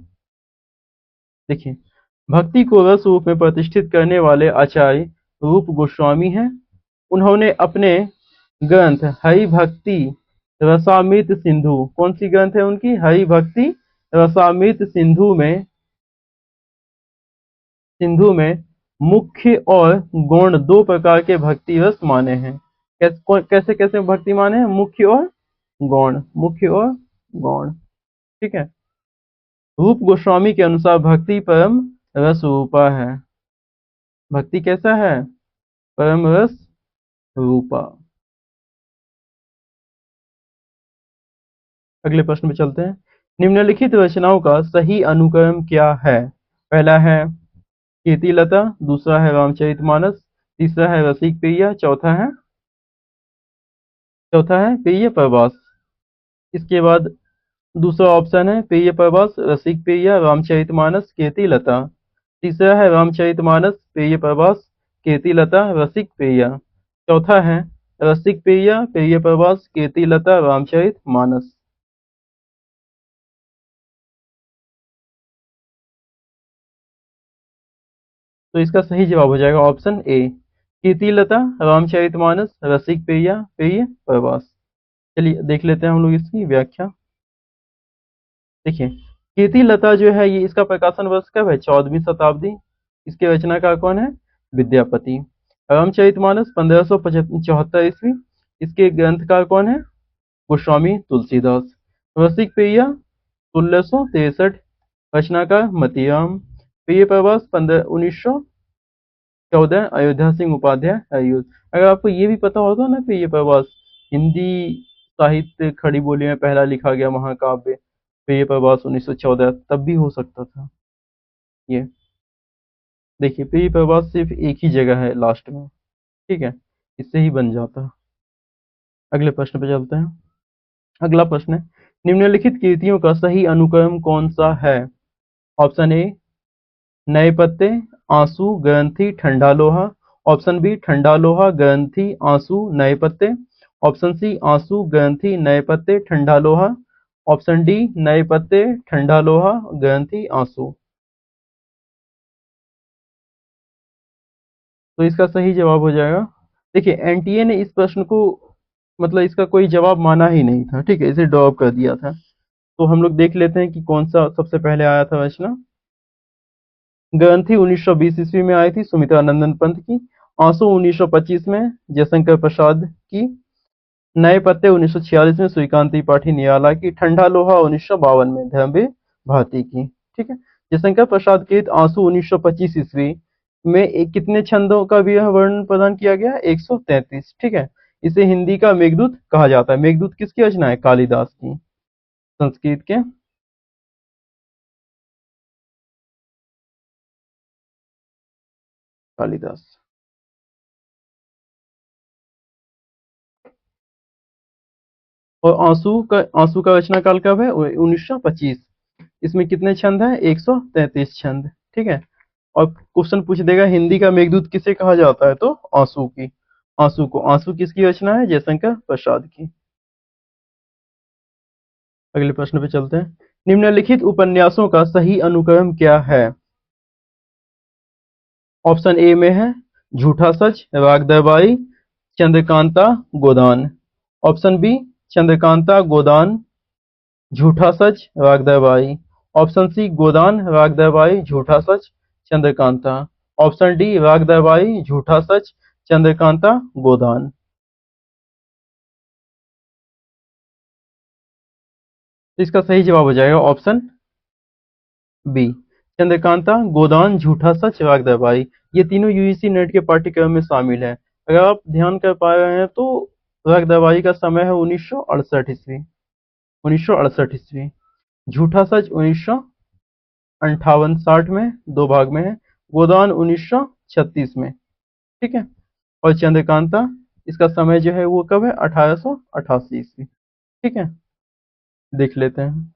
देखिए, भक्ति को रस रूप में प्रतिष्ठित करने वाले आचार्य रूप गोस्वामी हैं। उन्होंने अपने ग्रंथ हरि भक्ति रसामृत सिंधु, कौन सी ग्रंथ है उनकी? हरि भक्ति रसामृत सिंधु में मुख्य और गौण दो प्रकार के भक्ति रस माने हैं। कैसे कैसे भक्ति माने हैं? मुख्य और गौण, मुख्य और गौण। ठीक है। रूप गोस्वामी के अनुसार भक्ति परम रस रूपा है। भक्ति कैसा है? परम रस रूपा। अगले प्रश्न में चलते हैं। निम्नलिखित रचनाओं का सही अनुक्रम क्या है? पहला है कीर्तिलता, दूसरा है रामचरितमानस, तीसरा है रसिक प्रिया, चौथा है प्रिय प्रवास। इसके बाद दूसरा ऑप्शन है प्रिय प्रवास, रसिक प्रिया, रामचरितमानस, कीर्तिलता। तीसरा है रामचरितमानस, प्रिय प्रवास, कीर्तिलता, रसिक प्रिया। चौथा है रसिक प्रिया, प्रिय प्रवास, कीर्तिलता, रामचरितमानस। तो इसका सही जवाब हो जाएगा ऑप्शन ए, कीर्तिलता, रामचरितमानस, रसिक प्रिया, प्रिय प्रवास। चलिए देख लेते हैं हम लोग इसकी व्याख्या। देखिए, कीर्तिलता जो है ये इसका प्रकाशन वर्ष कब है? 14वीं शताब्दी। इसके रचनाकार कौन है? विद्यापति। रामचरितमानस 1574 ईस्वी। इसके ग्रंथकार कौन है? गोस्वामी तुलसीदास। रसिक प्रिया 1663, रचनाकार मतीराम। प्रिय प्रवास 1914, अयोध्या सिंह उपाध्याय अयुत। अगर आपको ये भी पता होता ना प्रिय प्रवास हिंदी साहित्य खड़ी बोली में पहला लिखा गया महाकाव्य प्रिय प्रवास 1914, तब भी हो सकता था ये। देखिए, प्रिय प्रवास सिर्फ एक ही जगह है लास्ट में। ठीक है, इससे ही बन जाता। अगले प्रश्न पे चलते हैं। अगला प्रश्न है, निम्नलिखित कृतियों का सही अनुक्रम कौन सा है? ऑप्शन ए नए पत्ते, आंसू, ग्रंथि, ठंडा लोहा। ऑप्शन बी ठंडा लोहा, ग्रंथि, आंसू, नए पत्ते। ऑप्शन सी आंसू, ग्रंथि, नए पत्ते, ठंडा लोहा। ऑप्शन डी नए पत्ते, ठंडा लोहा, ग्रंथि, आंसू। तो इसका सही जवाब हो जाएगा, देखिए एनटीए ने इस प्रश्न को मतलब इसका कोई जवाब माना ही नहीं था। ठीक है, इसे ड्रॉप कर दिया था। तो हम लोग देख लेते हैं कि कौन सा सबसे पहले आया था रचना। ग्रंथि 1920 ईस्वी में आई थी सुमित्रानंदन पंत की। आंसू 1925 में जयशंकर प्रसाद की। नए पत्ते 1946 में श्रीकांत त्रिपाठी निराला की। ठंडा लोहा 1952 में धर्मवीर भारती की। ठीक है, जयशंकर प्रसाद के आंसू 1925 ईस्वी में कितने छंदों का भी वर्णन प्रदान किया गया? 133। ठीक है, इसे हिंदी का मेघदूत कहा जाता है। मेघदूत किसकी रचना है? कालिदास की, संस्कृत के। कालिदास। और आंसू का रचना काल कब है? 1925। इसमें कितने छंद हैं? 133 छंद। ठीक है, और क्वेश्चन पूछ देगा हिंदी का मेघदूत किसे कहा जाता है? तो आंसू किसकी रचना है? जयशंकर प्रसाद की। अगले प्रश्न पे चलते हैं। निम्नलिखित उपन्यासों का सही अनुक्रम क्या है? ऑप्शन ए में है झूठा सच, राग दरबारी, चंद्रकांता, गोदान। ऑप्शन बी चंद्रकांता, गोदान, झूठा सच, राग दरबारी। ऑप्शन सी गोदान, राग दरबारी, झूठा सच, चंद्रकांता। ऑप्शन डी राग दरबारी, झूठा सच, चंद्रकांता, गोदान। तो इसका सही जवाब हो जाएगा ऑप्शन बी, चंद्रकांता, गोदान, झूठा सच, राग दरबारी। ये तीनों यूजीसी नेट के पाठ्यक्रम में शामिल है। अगर आप ध्यान कर पा रहे हैं तो राग दरबारी का समय है 1968 ईस्वी, 1968 ईस्वी। झूठा सच 1958-60 में, दो भाग में है। गोदान 1936 में, ठीक है। और चंद्रकांता, इसका समय जो है वो कब है, 1888 ईस्वी, ठीक है। देख लेते हैं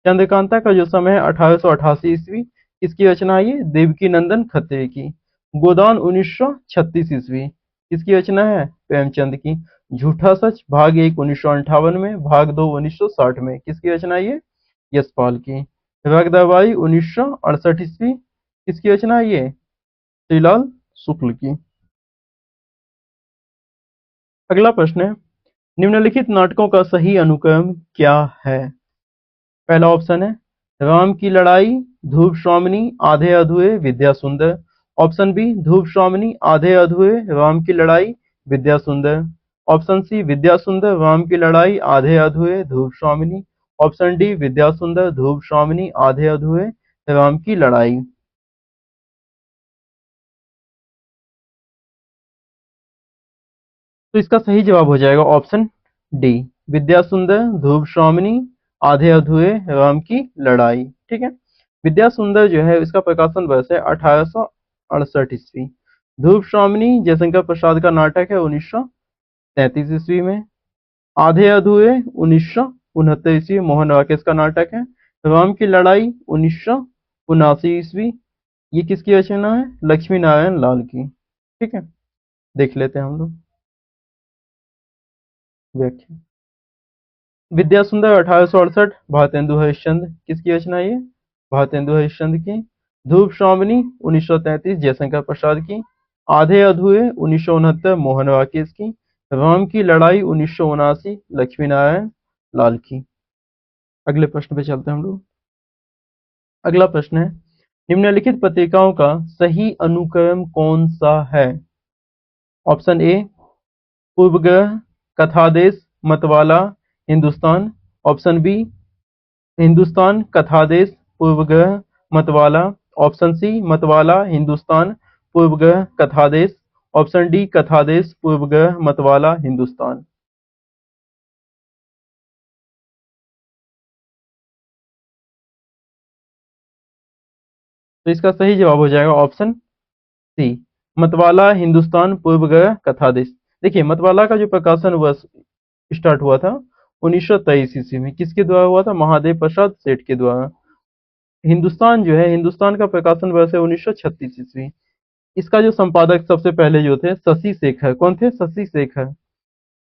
चंद्रकांता का जो समय है 1888 ईस्वी। किसकी रचना है ये, देवकी नंदन खत्री की। गोदान 1936 ईस्वी। किसकी रचना है, प्रेमचंद की। झूठा सच भाग 1 1958 में, भाग 2 1960 में। किसकी रचना है ये, यशपाल की। राग दरबारी 1968 ईस्वी। किसकी रचना है ये, श्रीलाल शुक्ल की। अगला प्रश्न है, निम्नलिखित नाटकों का सही अनुक्रम क्या है। पहला ऑप्शन है राम की लड़ाई, धूप स्वामिनी, आधे अधूरे, विद्या सुंदर। ऑप्शन बी धूप स्वामिनी, आधे अधूरे, राम की लड़ाई, विद्या सुंदर। ऑप्शन सी विद्या सुंदर, राम की लड़ाई, आधे अधूरे, धूप स्वामिनी। ऑप्शन डी विद्या सुंदर, धूप स्वामिनी, आधे अधूरे, राम की लड़ाई। तो इसका सही जवाब हो जाएगा ऑप्शन डी, विद्या सुंदर, धूप स्वामिनी, आधे अधूरे, राम की लड़ाई, ठीक है। विद्या सुंदर जो है इसका प्रकाशन वर्ष है 1868 ईस्वी। धूप स्वामिनी जयशंकर प्रसाद का नाटक है 1933 ईस्वी में। आधे अधूरे 1969 ईस्वी, मोहन राकेश का नाटक है। राम की लड़ाई 1979 ईस्वी। ये किसकी रचना है, लक्ष्मी नारायण लाल की, ठीक है। देख लेते हैं हम लोग व्याख्या। विद्या सुंदर 1868, भारतेंदु हरिश्चंद्र। किसकी रचना है ये, भारतेंदु हरिश्चंद्र की। धूप स्वामिनी 1933, जयशंकर प्रसाद की। आधे अधूरे 1969, मोहन राकेश की। राम की लड़ाई 1979, लक्ष्मी नारायण लाल की। अगले प्रश्न पे चलते हैं हम लोग। अगला प्रश्न है, निम्नलिखित पत्रिकाओं का सही अनुक्रम कौन सा है। ऑप्शन ए पूर्वग्रह, कथादेश, मतवाला, हिंदुस्तान। ऑप्शन बी हिंदुस्तान, कथादेश, पूर्वग्रह, मतवाला। ऑप्शन सी मतवाला, हिंदुस्तान, पूर्वग्रह, कथादेश। ऑप्शन डी कथादेश, पूर्वग्रह, मतवाला, हिंदुस्तान। तो इसका सही जवाब हो जाएगा ऑप्शन सी, मतवाला, हिंदुस्तान, पूर्वग्रह, कथादेश। देखिए मतवाला का जो प्रकाशन हुआ, स्टार्ट हुआ था 1923 ईस्वी में। किसके द्वारा हुआ था, महादेव प्रसाद सेठ के द्वारा। हिंदुस्तान जो है, हिंदुस्तान का प्रकाशन वर्ष है 1936 ईस्वी। इसका जो संपादक सबसे पहले जो थे, शशि शेखर। कौन थे, शशि शेखर।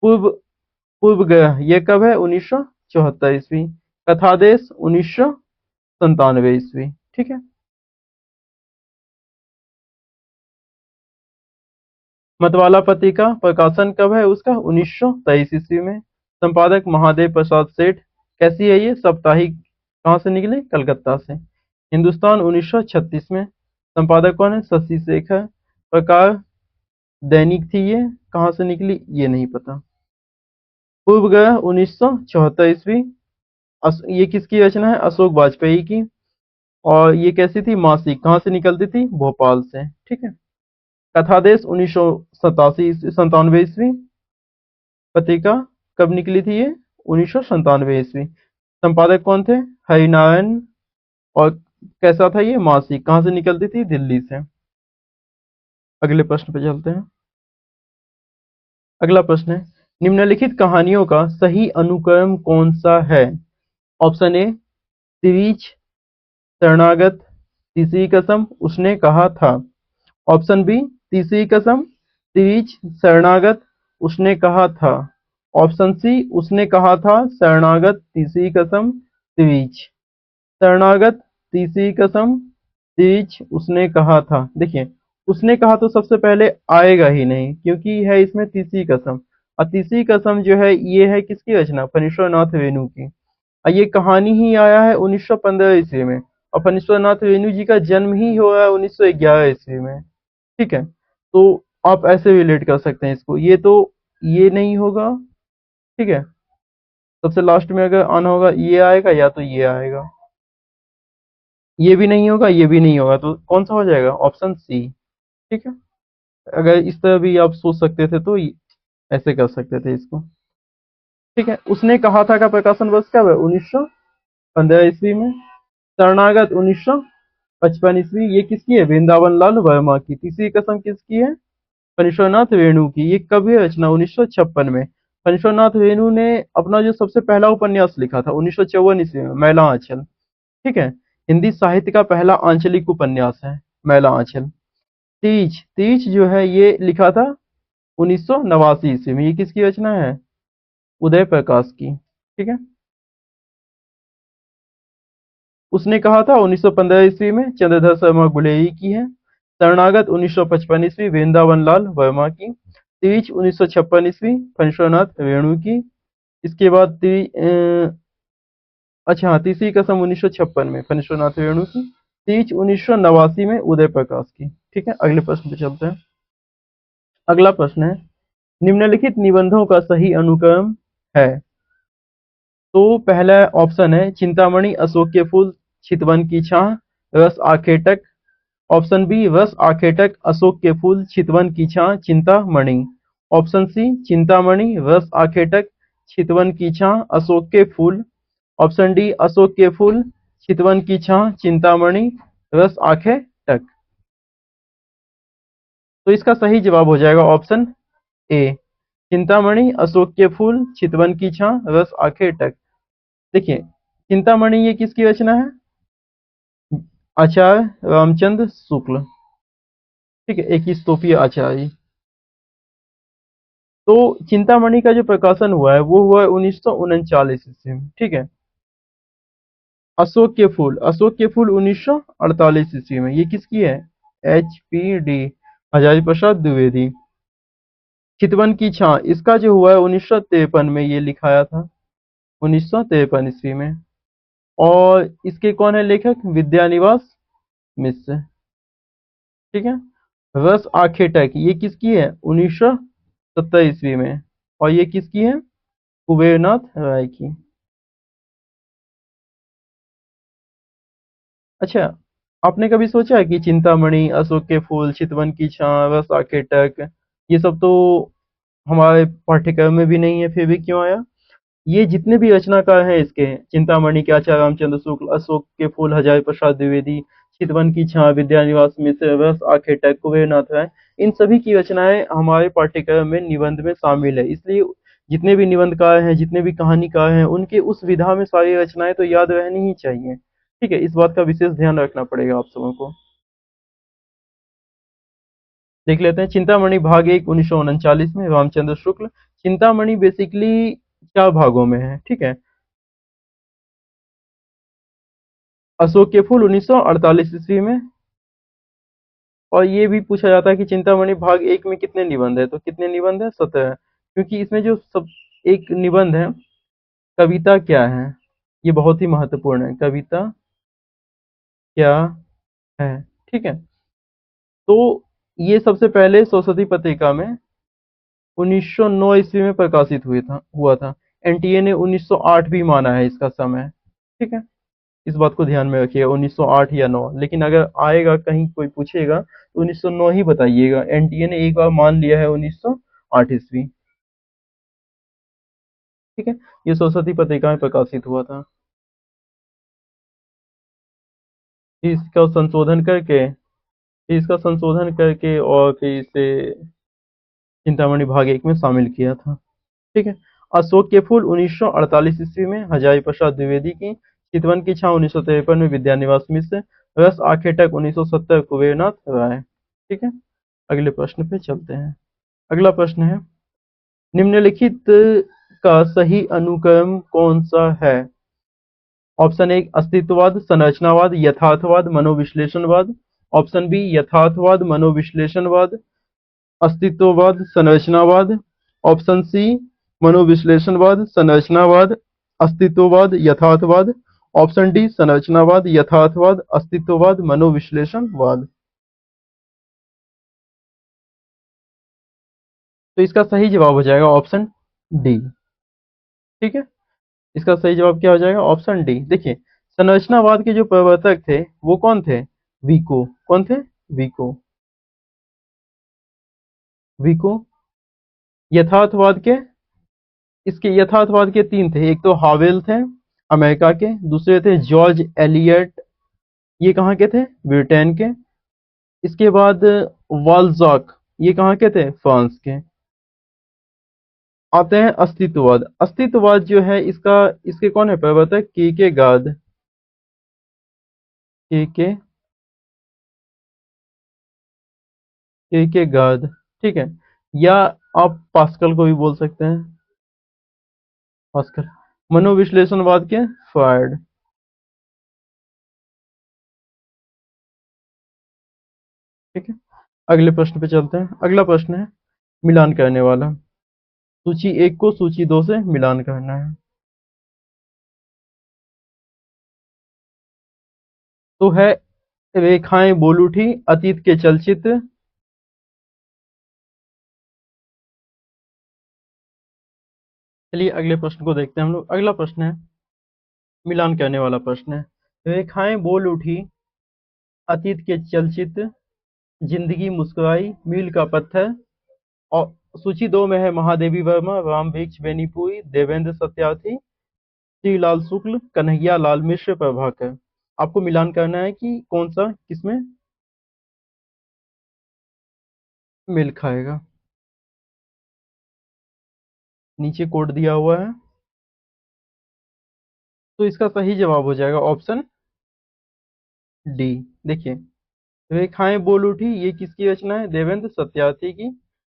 पूर्व पूर्वग्रह ये कब है, 1974 ईस्वी। कथादेश 1997 ईस्वी, ठीक है। मतवाला पत्रिका प्रकाशन कब है उसका, 1923 ईस्वी में। संपादक महादेव प्रसाद सेठ। कैसी है ये, साप्ताहिक। कहाँ से निकले, कलकत्ता से। हिंदुस्तान 1936 में। संपादक कौन है, शशि शेखर। प्रकार दैनिक थी ये, कहाँ से निकली ये नहीं पता। पूर्वग्रह 1974 ईस्वी। ये किसकी रचना है, अशोक वाजपेयी की। और ये कैसी थी, मासिक। कहाँ से निकलती थी, भोपाल से, ठीक है। कथादेश 1997 ईस्वी। पत्रिका कब निकली थी ये, 1997 ईस्वी। संपादक कौन थे, हरिनारायण। और कैसा था ये, मासिक। कहाँ से निकलती थी, दिल्ली से। अगले प्रश्न पे चलते हैं। अगला प्रश्न है, निम्नलिखित कहानियों का सही अनुक्रम कौन सा है। ऑप्शन ए सिरीज, शरणागत, तीसरी कसम, उसने कहा था। ऑप्शन बी तीसरी कसम, सिरीज, शरणागत, उसने कहा था। ऑप्शन सी उसने कहा था, शरणागत, तीसरी कसम, सिरीज। शरणागत, तीसरी कसम, सिरीज, उसने कहा था। देखिए उसने कहा तो सबसे पहले आएगा ही नहीं, क्योंकि है इसमें तीसरी कसम। और तीसरी कसम जो है ये है किसकी रचना, फणीश्वर नाथ रेणु की। ये कहानी ही आया है 1915 ईस्वी में, और फणीश्वरनाथ रेणु जी का जन्म ही हुआ है 1911 ईस्वी में। ठीक है, तो आप ऐसे रिलेट कर सकते हैं इसको। ये तो ये नहीं होगा, ठीक है, सबसे लास्ट में अगर आना होगा ये आएगा या तो ये आएगा, ये भी नहीं होगा, ये भी नहीं होगा, तो कौन सा हो जाएगा? Option C. ठीक है, अगर इस तरह भी आप सोच सकते थे तो ऐसे कर सकते थे इसको। ठीक है, उसने कहा था का प्रकाशन वर्ष कब है? 1915 ईस्वी में। शरणागत 1955 ईस्वी। ये किसकी है? वृंदावन लाल वर्मा की। तीसरी कसम किसकी है? फणीश्वरनाथ रेणु की। ये कब है रचना? 1956 में। फणीश्वरनाथ रेणु ने अपना जो सबसे पहला उपन्यास लिखा था 1954 ईस्वी में, मैला आंचल। ठीक है, हिंदी साहित्य का पहला आंचलिक उपन्यास है मैला आंचल। तीज, तीज जो है ये लिखा था 1989 ईस्वी में। ये किसकी रचना है? उदय प्रकाश की। ठीक है, उसने कहा था 1915 ईस्वी में, चंद्रधर शर्मा गुलेरी की है। शरणागत 1955 ईस्वी, वृंदावन लाल वर्मा की। तीज 1956 ईस्वी, फणीश्वरनाथ रेणु की। इसके बाद अच्छा हाँ, तीसरी कसम 1956 में फणीश्वरनाथ रेणु की। तीज 1989 में उदय प्रकाश की। ठीक है, अगले प्रश्न पे चलते हैं। अगला प्रश्न है, निम्नलिखित निबंधों का सही अनुक्रम है। तो पहला ऑप्शन है चिंतामणि, अशोक के फूल, चितवन की छाह, रस आखेटक। ऑप्शन बी रस आखेटक, अशोक के फूल, चितवन की छाह, चिंतामणि। ऑप्शन सी चिंतामणि, रस आखेटक, चितवन की छाह, अशोक के फूल। ऑप्शन डी अशोक के फूल, चितवन की छाह, चिंतामणि, रस आखेटक। तो इसका सही जवाब हो जाएगा ऑप्शन ए, चिंतामणि, अशोक के फूल, चितवन की छाह, रस आखेटक। देखिए, चिंतामणि ये किसकी रचना है? आचार्य रामचंद्र शुक्ल। ठीक है, एक स्तूपीय आचार्य। तो चिंतामणि का जो प्रकाशन हुआ है वो हुआ है 1939 ईस्वी में। ठीक है, अशोक के फूल, अशोक के फूल 1948 ईस्वी में। ये किसकी है? HPD, हजारी प्रसाद द्विवेदी। चितवन की छां, इसका जो हुआ है 1953 में, ये लिखाया था 1953 ईस्वी में। और इसके कौन है लेखक? विद्यानिवास मिश्र। ठीक है, रस आखेटक ये किसकी है? 1970 ईस्वी में। और ये किसकी है? कुबेरनाथ राय की। अच्छा, आपने कभी सोचा है कि चिंतामणि, अशोक के फूल, चितवन की छां, रस आखेटक, ये सब तो हमारे पाठ्यक्रम में भी नहीं है, फिर भी क्यों आया? ये जितने भी रचनाकार हैं इसके, चिंतामणि के आचार्य रामचंद्र शुक्ल, अशोक के फूल हजारी प्रसाद द्विवेदी, चितवन की छां विद्यानिवास मिश्र, रस आखेटक कुबेरनाथ राय, इन सभी की रचनाएं हमारे पाठ्यक्रम में निबंध में शामिल है। इसलिए जितने भी निबंधकार हैं, जितने भी कहानीकार हैं, उनके उस विधा में सारी रचनाएं तो याद रहनी ही चाहिए। ठीक है, इस बात का विशेष ध्यान रखना पड़ेगा आप सबों को। देख लेते हैं चिंतामणि भाग एक 1939 में, रामचंद्र शुक्ल। चिंतामणि बेसिकली 4 भागों में है। ठीक है, अशोक के फूल 1948 ईस्वी में। और ये भी पूछा जाता है कि चिंतामणि भाग एक में कितने निबंध है, तो कितने निबंध है? 17। क्योंकि इसमें जो सब एक निबंध है, कविता क्या है, ये बहुत ही महत्वपूर्ण है। कविता क्या है? ठीक है, तो ये सबसे पहले सरस्वती पत्रिका में 1909 ईस्वी में प्रकाशित हुआ था। एनटीए ने 1908 भी माना है इसका समय। ठीक है, इस बात को ध्यान में रखिएगा, 1908 या 9। लेकिन अगर आएगा कहीं कोई पूछेगा तो 1909 ही बताइएगा। एनटीए ने एक बार मान लिया है 1908 ईस्वी। ठीक है, ये सरस्वती पत्रिका में प्रकाशित हुआ था। इसका संशोधन करके और फिर इसे चिंतामणि भाग एक में शामिल किया था। ठीक है, अशोक के फूल 1948 ईस्वी में, हजारी प्रसाद द्विवेदी की। चितवन की छां 1953 में, विद्यानिवास मिश्र। रस आखेटक 1970, कुबेरनाथ राय। ठीक है, अगले प्रश्न पे चलते हैं। अगला प्रश्न है, निम्नलिखित का सही अनुक्रम कौन सा है? ऑप्शन ए अस्तित्ववाद, संरचनावाद, यथार्थवाद, मनोविश्लेषणवाद। ऑप्शन बी यथार्थवाद, मनोविश्लेषणवाद, अस्तित्ववाद, संरचनावाद। ऑप्शन सी मनोविश्लेषणवाद, संरचनावाद। अस्तित्ववाद, यथार्थवाद। ऑप्शन डी संरचनावाद, यथार्थवाद, अस्तित्ववाद, मनोविश्लेषणवाद। तो इसका सही जवाब हो जाएगा ऑप्शन डी। ठीक है, इसका सही जवाब क्या हो जाएगा? Option D. देखिए, संरचनावाद के जो प्रवर्तक थे वो कौन थे? विको। कौन थे? विको। विको। यथार्थवाद के, इसके यथार्थवाद के तीन थे। एक तो हावेल थे अमेरिका के, दूसरे थे जॉर्ज एलियट, ये कहाँ के थे? ब्रिटेन के। इसके बाद वाल्जाक, ये कहाँ के थे? फ्रांस के। आते हैं अस्तित्ववाद। अस्तित्ववाद जो है इसका, इसके कौन है प्रवर्तक? कीकेगार्ड। के कीकेगार्ड। ठीक है, या आप पास्कल को भी बोल सकते हैं, पास्कल। मनोविश्लेषणवाद के फ्रायड। ठीक है, अगले प्रश्न पे चलते हैं। अगला प्रश्न है मिलान करने वाला। सूची एक को सूची दो से मिलान करना है। तो है रेखाएं बोल उठी अतीत के चलचित्र। चलिए अगले प्रश्न को देखते हैं हम लोग। अगला प्रश्न है मिलान करने वाला प्रश्न है। रेखाएं बोल उठी अतीत के चलचित्र, जिंदगी मुस्कुराई, मील का पत्थर। और सूची दो में है महादेवी वर्मा, राम वृक्ष बेनीपुरी, देवेंद्र सत्यार्थी, श्रीलाल शुक्ल, कन्हैया लाल मिश्र, प्रभाकर। आपको मिलान करना है कि कौन सा किसमें मेल खाएगा। नीचे कोड दिया हुआ है। तो इसका सही जवाब हो जाएगा ऑप्शन डी। देखिए, रेखाएं बोल उठी ये किसकी रचना है? देवेंद्र सत्यार्थी की।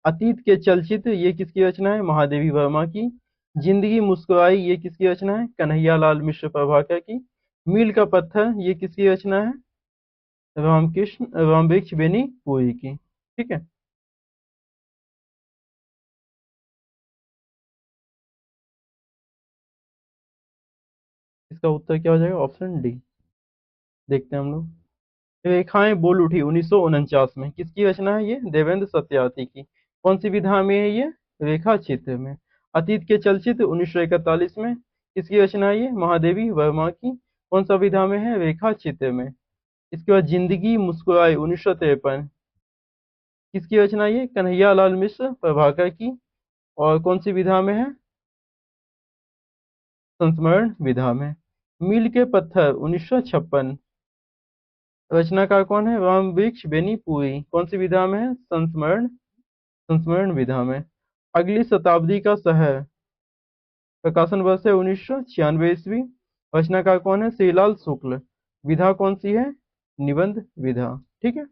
अतीत के चलचित्र ये किसकी रचना है? महादेवी वर्मा की। जिंदगी मुस्कुराई ये किसकी रचना है? कन्हैया लाल मिश्र प्रभाकर की। मील का पत्थर ये किसकी रचना है? रामकृष्ण रामवृक्ष बेनी पुरी की। ठीक है, इसका उत्तर क्या हो जाएगा? Option D. देखते हैं हम लोग। रेखाएं बोल उठी 1949 में किसकी रचना है? ये देवेंद्र सत्यार्थी की। कौन सी विधा में है ये? रेखा चित्र में। अतीत के चलचित्र 1941 में किसकी रचना है? ये महादेवी वर्मा की। कौन सा विधा में है? रेखा चित्र में। इसके बाद जिंदगी मुस्कुराई 1953 किसकी रचना है? ये कन्हैया लाल मिश्र प्रभाकर की। और कौन सी विधा में है? संस्मरण विधा में। मील के पत्थर 1956 रचनाकार कौन है? राम वृक्ष बेनी पुरी। कौन सी विधा में है? संस्मरण विधा में। अगली शताब्दी का शहर प्रकाशन वर्ष है 1996 ईस्वी। रचनाकार कौन है? श्रीलाल शुक्ल। विधा कौन सी है? निबंध विधा। ठीक है,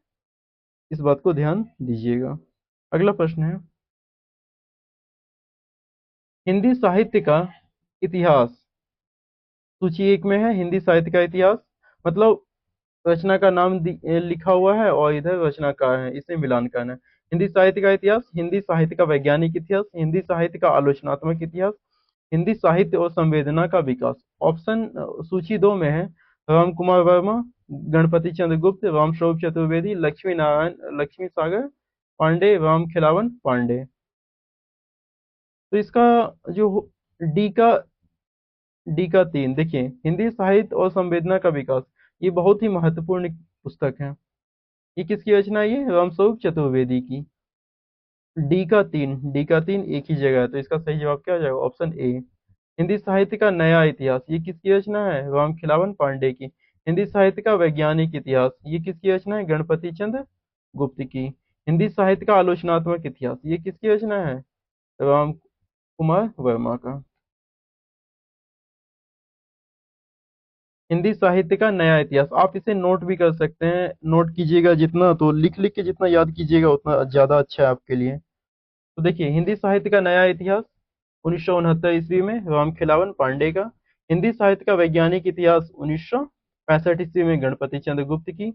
इस बात को ध्यान दीजिएगा। अगला प्रश्न है हिंदी साहित्य का इतिहास। सूची एक में है हिंदी साहित्य का इतिहास, मतलब रचना का नाम लिखा हुआ है और इधर रचनाकार है, इसे मिलान करना है। हिंदी साहित्य का इतिहास, हिंदी साहित्य का वैज्ञानिक इतिहास, हिंदी साहित्य का आलोचनात्मक इतिहास, हिंदी साहित्य और संवेदना का विकास। ऑप्शन सूची दो में है राम कुमार वर्मा, गणपति चंद्र गुप्त, राम स्वरूप चतुर्वेदी, लक्ष्मी नारायण लक्ष्मी सागर पांडे, राम खिलावन पांडे। तो इसका जो डी का तीन। देखिए, हिंदी साहित्य और संवेदना का विकास, ये बहुत ही महत्वपूर्ण पुस्तक है। ये किसकी रचना है? ये रामस्वरूप चतुर्वेदी की। डी का तीन एक ही जगह है, तो इसका सही जवाब क्या हो जाएगा? ऑप्शन ए। हिंदी साहित्य का नया इतिहास, ये किसकी रचना है? राम खिलावन पांडे की। हिंदी साहित्य का वैज्ञानिक इतिहास, ये किसकी रचना है? गणपति चंद्र गुप्त की। हिंदी साहित्य का आलोचनात्मक इतिहास, ये किसकी रचना है? राम कुमार वर्मा का। हिंदी साहित्य का नया इतिहास, आप इसे नोट भी कर सकते हैं। नोट कीजिएगा जितना, तो लिख लिख के जितना याद कीजिएगा उतना ज्यादा अच्छा है आपके लिए। तो देखिए, हिंदी साहित्य का नया इतिहास 1969 ईस्वी में राम खिलावन पांडे का। हिंदी साहित्य का वैज्ञानिक इतिहास 1965 ईस्वी में गणपति चंद्र गुप्त की।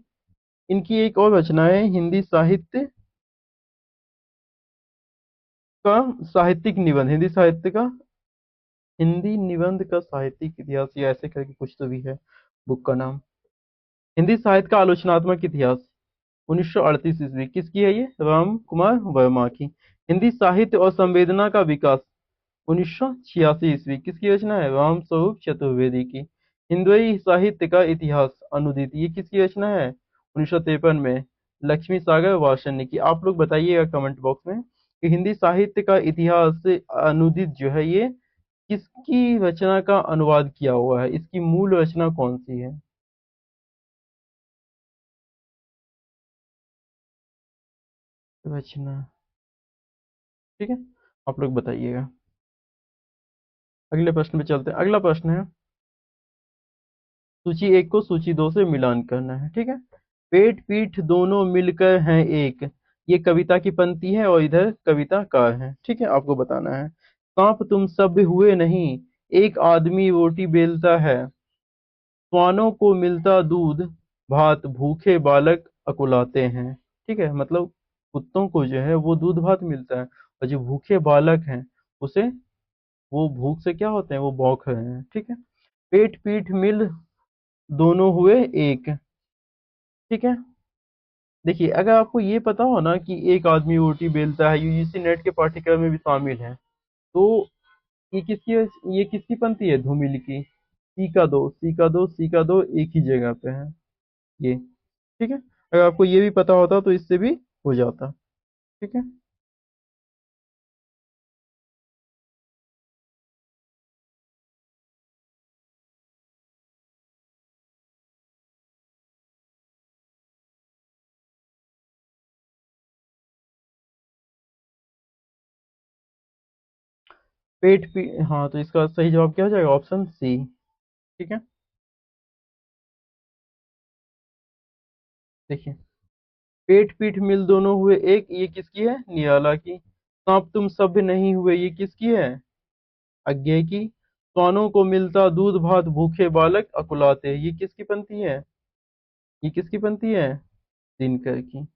इनकी एक और रचना है हिंदी साहित्य का साहित्यिक निबंध, हिंदी साहित्य का हिंदी निबंध का साहित्यिक इतिहास, या ऐसे करके कुछ तो भी है बुक का नाम। हिंदी साहित्य का आलोचनात्मक इतिहास 1938 ईस्वी, किसकी है ये? राम कुमार वर्मा की। हिंदी साहित्य और संवेदना का विकास 1986 ईस्वी, किसकी रचना है? राम स्वरूप चतुर्वेदी की। हिंदवी साहित्य का इतिहास अनुदित, ये किसकी रचना है? 1953 में लक्ष्मी सागर वार्ष्णेय की। आप लोग बताइएगा कमेंट बॉक्स में कि हिंदी साहित्य का इतिहास अनुदित जो है ये किसकी रचना का अनुवाद किया हुआ है, इसकी मूल रचना कौन सी है? रचना, ठीक है, आप लोग बताइएगा। अगले प्रश्न पे चलते हैं। अगला प्रश्न है, सूची एक को सूची दो से मिलान करना है, ठीक है। पेट पीठ दोनों मिलकर हैं एक, ये कविता की पंक्ति है और इधर कविता का है, ठीक है, आपको बताना है। सांप तुम सब हुए नहीं, एक आदमी रोटी बेलता है, स्वानों को मिलता दूध भात, भूखे बालक अकुलाते हैं। ठीक है, मतलब कुत्तों को जो है वो दूध भात मिलता है, और जो भूखे बालक हैं उसे, वो भूख से क्या होते हैं, वो भौंक रहे हैं, ठीक है। पेट पीठ मिल दोनों हुए एक, ठीक है। देखिए, अगर आपको ये पता हो ना कि एक आदमी रोटी बेलता है, यूजीसी नेट के पाठ्यक्रम में भी शामिल है, तो ये किसकी पंक्ति है? धूमिल की। सी का दो, सी का दो, सी का दो एक ही जगह पे है ये, ठीक है। अगर आपको ये भी पता होता तो इससे भी हो जाता, ठीक है। हाँ, तो इसका सही जवाब क्या हो जाएगा? ऑप्शन सी, ठीक है। देखिए, पेट पीठ मिल दोनों हुए एक, ये किसकी है? निराला की। सांप तुम सभ्य नहीं हुए, ये किसकी है? अज्ञे की। स्वानों को मिलता दूध भात, भूखे बालक अकुलाते, ये किसकी पंक्ति है? ये किसकी पंक्ति है? दिनकर की।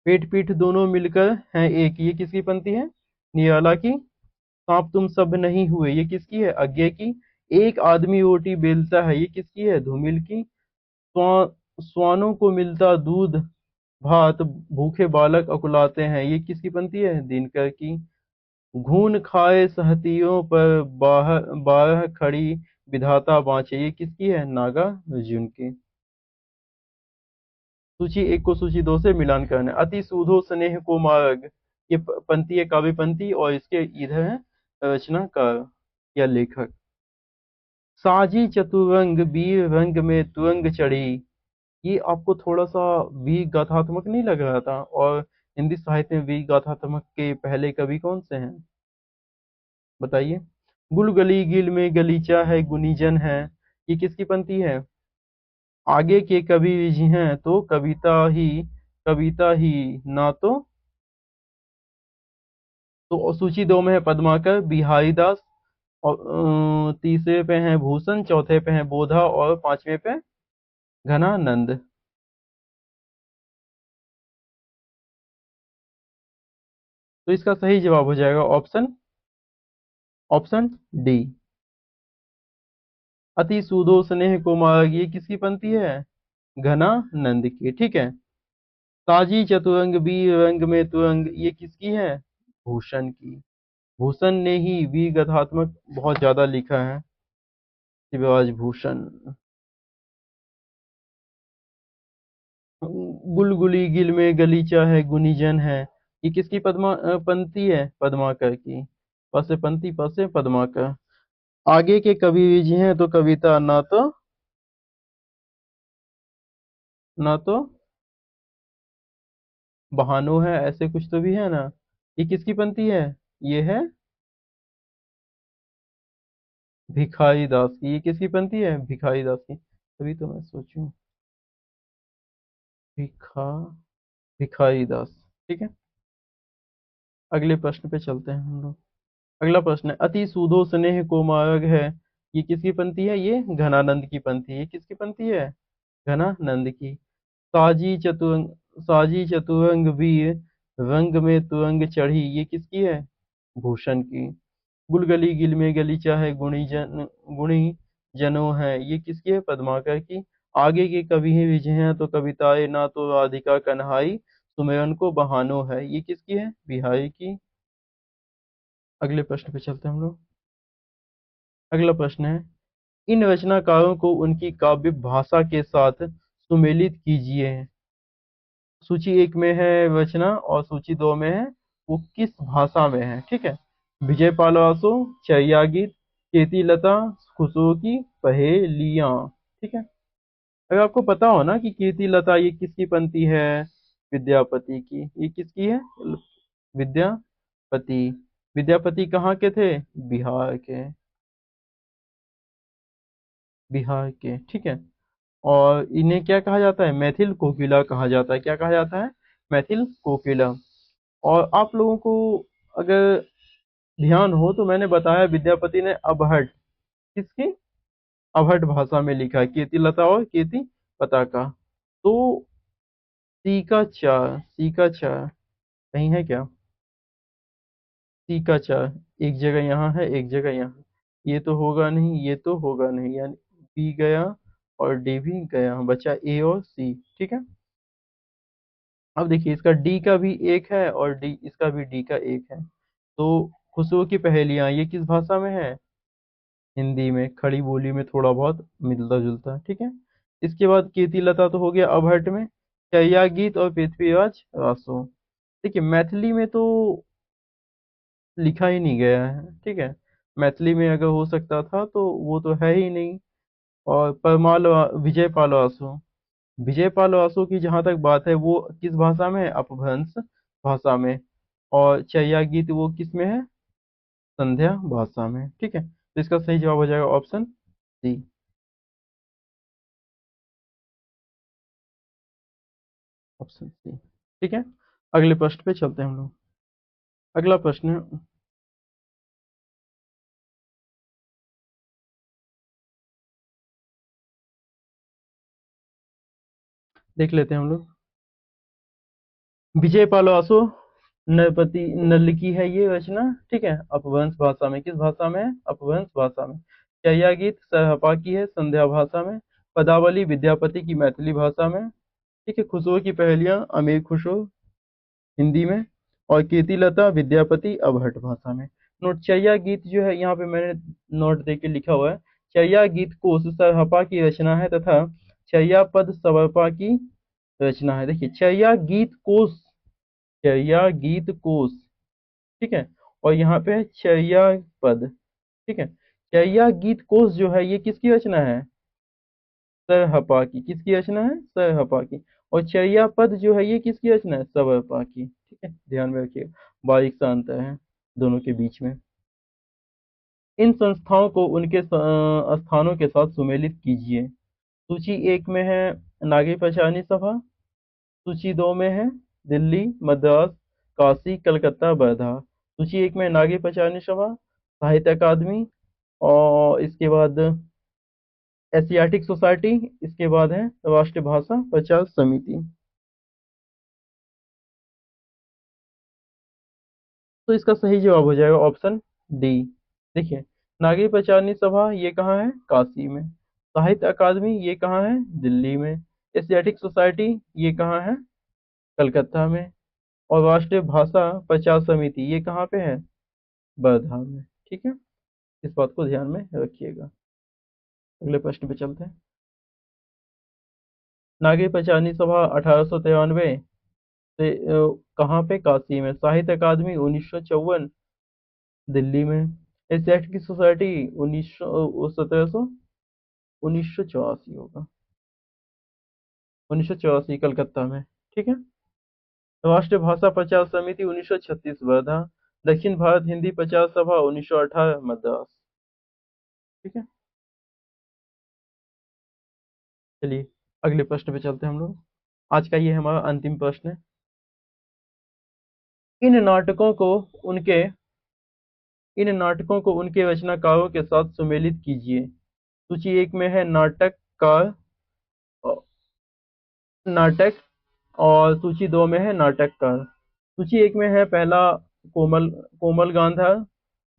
पेट पीठ दोनों मिलकर हैं एक, ये किसकी पंक्ति है? निराला की। सांप तुम सब नहीं हुए, ये किसकी है? अज्ञे की। एक आदमी रोटी बेलता है, ये किसकी है? धूमिल की। स्वानों को मिलता दूध भात, भूखे बालक अकुलाते हैं, ये किसकी पंक्ति है? दिनकर की। घून खाए सहतियों पर बारह बारह खड़ी, विधाता बाँचे, ये किसकी है? नागार्जुन की। सूची एक को सूची दो से मिलान करना है। अति सूधो स्नेह को मार्ग, ये पंक्ति है, काव्य पंक्ति, और इसके इधर है रचनाकार या लेखक। साजी चतुरंग वीर रंग में तुरंग चढ़ी, ये आपको थोड़ा सा वीर गाथात्मक नहीं लग रहा था? और हिंदी साहित्य में वीर गाथात्मक के पहले कवि कौन से हैं, बताइए? गुल गली गिल में गलीचा है, गुनीजन है, ये किसकी पंक्ति है? आगे के कवि जी हैं तो कविता ही ना तो सूची दो में है पद्माकर, बिहारी दास, और तीसरे पे हैं भूषण, चौथे पे हैं बोधा, और पांचवे पे घनानंद। तो इसका सही जवाब हो जाएगा ऑप्शन ऑप्शन डी। अति सूदो स्नेह कुमार, ये किसकी पंक्ति है? घनानंद की, ठीक है। ताजी चतुरंग बीर रंग में तुरंग, ये किसकी है? भूषण की। भूषण ने ही वीर गाथात्मक बहुत ज्यादा लिखा है, शिवराज भूषण। गुलगुली गिल में गलीचा है, गुनीजन है, ये किसकी पंक्ति है? पद्माकर की। पसे पंक्ति पसे पद्माकर। आगे के कवि जी हैं तो कविता ना तो बहानो है, ऐसे कुछ तो भी है ना। ये किसकी पंक्ति है? ये है भिखारी दास की। ये किसकी पंक्ति है? भिखारी दास की। तभी तो मैं सोचूं, भिखा भिखारी दास, ठीक है। अगले प्रश्न पे चलते हैं हम लोग। अगला प्रश्न है, अति सूदो स्नेह को मार्ग है, ये किसकी पंक्ति है? ये घनानंद की पंक्ति है। ये किसकी पंक्ति है? घनानंद की। साजी चतुरंग साजी चतुरंग वीर रंग में तुरंग चढ़ी, ये किसकी है? भूषण की। गुलगली गिल में गलीचा है, गुणी जनो है, ये किसकी है? पद्माकर की। आगे के कवि ही विजय हैं तो कविताएं ना तो राधिका कन्हाई, सुमिरन को बहानो है, ये किसकी है? बिहारी की। अगले प्रश्न पे चलते हैं हम लोग। अगला प्रश्न है, इन रचनाकारों को उनकी काव्य भाषा के साथ सुमेलित कीजिए। सूची एक में है रचना और सूची दो में है वो किस भाषा में है, ठीक है। विजय पालवासो, चैया गीत, केती लता, खुशबू की पहेलियां, ठीक है। अगर आपको पता हो ना कि कीर्ति लता ये किसकी पंक्ति है? विद्यापति की। ये किसकी है? विद्यापति। विद्यापति कहाँ के थे? बिहार के। बिहार के, ठीक है। और इन्हें क्या कहा जाता है? मैथिल कोकिला कहा जाता है। क्या कहा जाता है? मैथिल कोकिला। और आप लोगों को अगर ध्यान हो तो मैंने बताया विद्यापति ने अबहट, किसकी? अबहट भाषा में लिखा है, कीर्ति लता और कीर्ति पताका। तो सी का चार, सी का चार कहीं है क्या? सी का चार एक जगह यहाँ है, एक जगह यहाँ। ये तो होगा नहीं, ये तो होगा नहीं, यानी बी गया और डी भी गया, बचा ए और सी, ठीक है। अब देखिए इसका डी का भी एक है और डी इसका भी डी का एक है। तो खुशबू की पहेलियां ये किस भाषा में है? हिंदी में। खड़ी बोली में थोड़ा बहुत मिलता जुलता है, ठीक है। इसके बाद कीर्ति लता तो हो गया अबहट में। चैया गीत और पृथ्वीराज रासो। देखिए मैथिली में तो लिखा ही नहीं गया है, ठीक है। मैथिली में अगर हो सकता था तो वो तो है ही नहीं। और परमाल विजय पाल वासु, विजय पाल वासु की जहां तक बात है वो किस भाषा में है? अपभ्रंश भाषा में। और चैया गीत वो किस में है? संध्या भाषा में, ठीक है। तो इसका सही जवाब हो जाएगा ऑप्शन सी। ऑप्शन सी, ठीक है। अगले प्रश्न पे चलते हैं हम लोग। अगला प्रश्न है, देख लेते हैं हम लोग। विजय पाल वासु नरपति नल की है ये रचना, ठीक है। अपभ्रंश भाषा में। किस भाषा में है? अपभ्रंश भाषा में। चैया गीत सरहपा की है, संध्या भाषा में। पदावली विद्यापति की मैथिली भाषा में, ठीक है। खुशबू की पहेलियां अमीर खुशबू हिंदी में। और कीर्तिलता विद्यापति अबहट भाषा में। नोट, चैया गीत जो है यहाँ पे मैंने नोट दे के लिखा हुआ है। चैया गीत कोश सरहपा की रचना है तथा चैया पद सवर्पा की रचना है। देखिए चैया गीत कोश, चर्या गीत कोश, ठीक है। और यहाँ पे है चर्या पद, ठीक है। चर्या गीत कोश जो है ये किसकी रचना है? सरहपा की। किसकी रचना है? सरहपा की। और चर्या पद जो है ये किसकी रचना है? सवर्पा की, ठीक है। ध्यान में रखिएगा, बारीक सा अंतर है दोनों के बीच में। इन संस्थाओं को उनके स्थानों के साथ सुमेलित कीजिए। सूची एक में है नागी पंचानी सभा। सूची दो में है दिल्ली, मद्रास, काशी, कलकत्ता, वर्धा। सूची एक में नागी पंचानी सभा, साहित्य अकादमी, और इसके बाद एशियाटिक सोसाइटी, इसके बाद है राष्ट्रीय भाषा प्रचार समिति। तो इसका सही जवाब हो जाएगा ऑप्शन डी। देखिए नागी पंचानी सभा ये कहाँ है? काशी में। साहित्य अकादमी ये कहाँ है? दिल्ली में। एशियाटिक सोसाइटी ये कहाँ है? कलकत्ता में। और राष्ट्रीय भाषा प्रचार समिति ये कहाँ पे है? वर्धा में, ठीक है। इस बात को ध्यान में रखिएगा। अगले प्रश्न पे चलते हैं। नागी पंचानी सभा 1893 से कहाँ पे? काशी में। साहित्य अकादमी 1954 दिल्ली में। एशियाटिक सोसाइटी 1984 होगा, 1984 कलकत्ता में, ठीक है। राष्ट्रीय भाषा प्रचार समिति 1936 वर्धा। दक्षिण भारत हिंदी प्रचार सभा 1918 मद्रास, ठीक है। चलिए अगले प्रश्न पे चलते हैं हम लोग। आज का ये हमारा अंतिम प्रश्न है। इन नाटकों को उनके इन नाटकों को उनके रचनाकारों के साथ सुमेलित कीजिए। सूची एक में है नाटककार, नाटक, और सूची दो में है नाटककार। सूची एक में है पहला कोमल कोमल गांधा,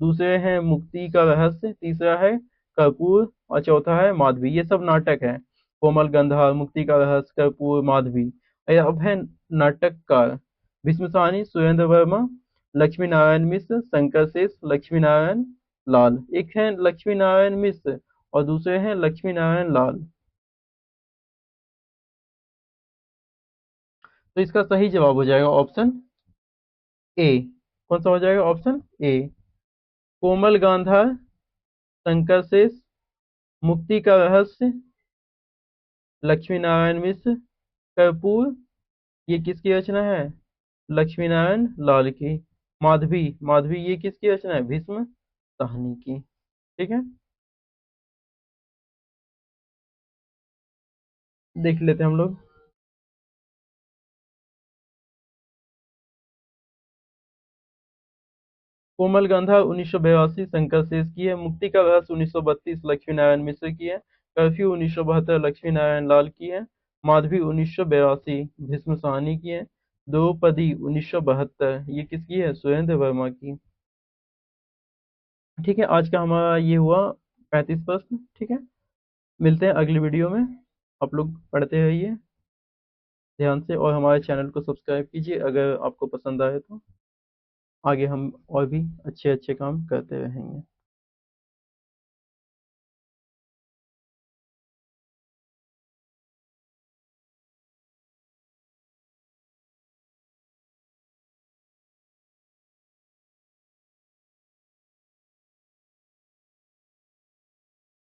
दूसरे हैं मुक्ति का रहस्य, तीसरा है कर्पूर और चौथा है माधवी। ये सब नाटक है। कोमल गंधा, मुक्ति का रहस्य, कर्पूर, माधवी। अब है नाटककार। भीष्म साहनी, सुरेंद्र वर्मा, लक्ष्मी नारायण मिश्र, शंकर शेष, लक्ष्मी नारायण लाल। एक है लक्ष्मी नारायण मिश्र और दूसरे हैं लक्ष्मी नारायण लाल। तो इसका सही जवाब हो जाएगा ऑप्शन ए। कौन सा हो जाएगा? Option A. कोमल गांधार, शंकर शेष, मुक्ति का रहस्य, लक्ष्मी नारायण मिश्र, कर्पूर, ये किसकी रचना है? लक्ष्मी नारायण लाल की। माधवी, माधवी ये किसकी रचना है? भीष्म साहनी की। ठीक है, देख लेते हैं हम लोग। कोमल गांधा 1982 शंकर शेष की है। मुक्ति का रहस्य 1932 लक्ष्मी नारायण मिश्र की है। कर्फ्यू 1972 लक्ष्मी नारायण लाल की है। माधवी 1982 भीष्म साहनी की है। द्रौपदी 1972 ये किसकी है? सुरेंद्र वर्मा की। ठीक है, आज का हमारा ये हुआ 35 प्रश्न। ठीक है, मिलते हैं अगली वीडियो में। आप लोग पढ़ते रहिए ध्यान से और हमारे चैनल को सब्सक्राइब कीजिए अगर आपको पसंद आए तो। आगे हम और भी अच्छे अच्छे काम करते रहेंगे।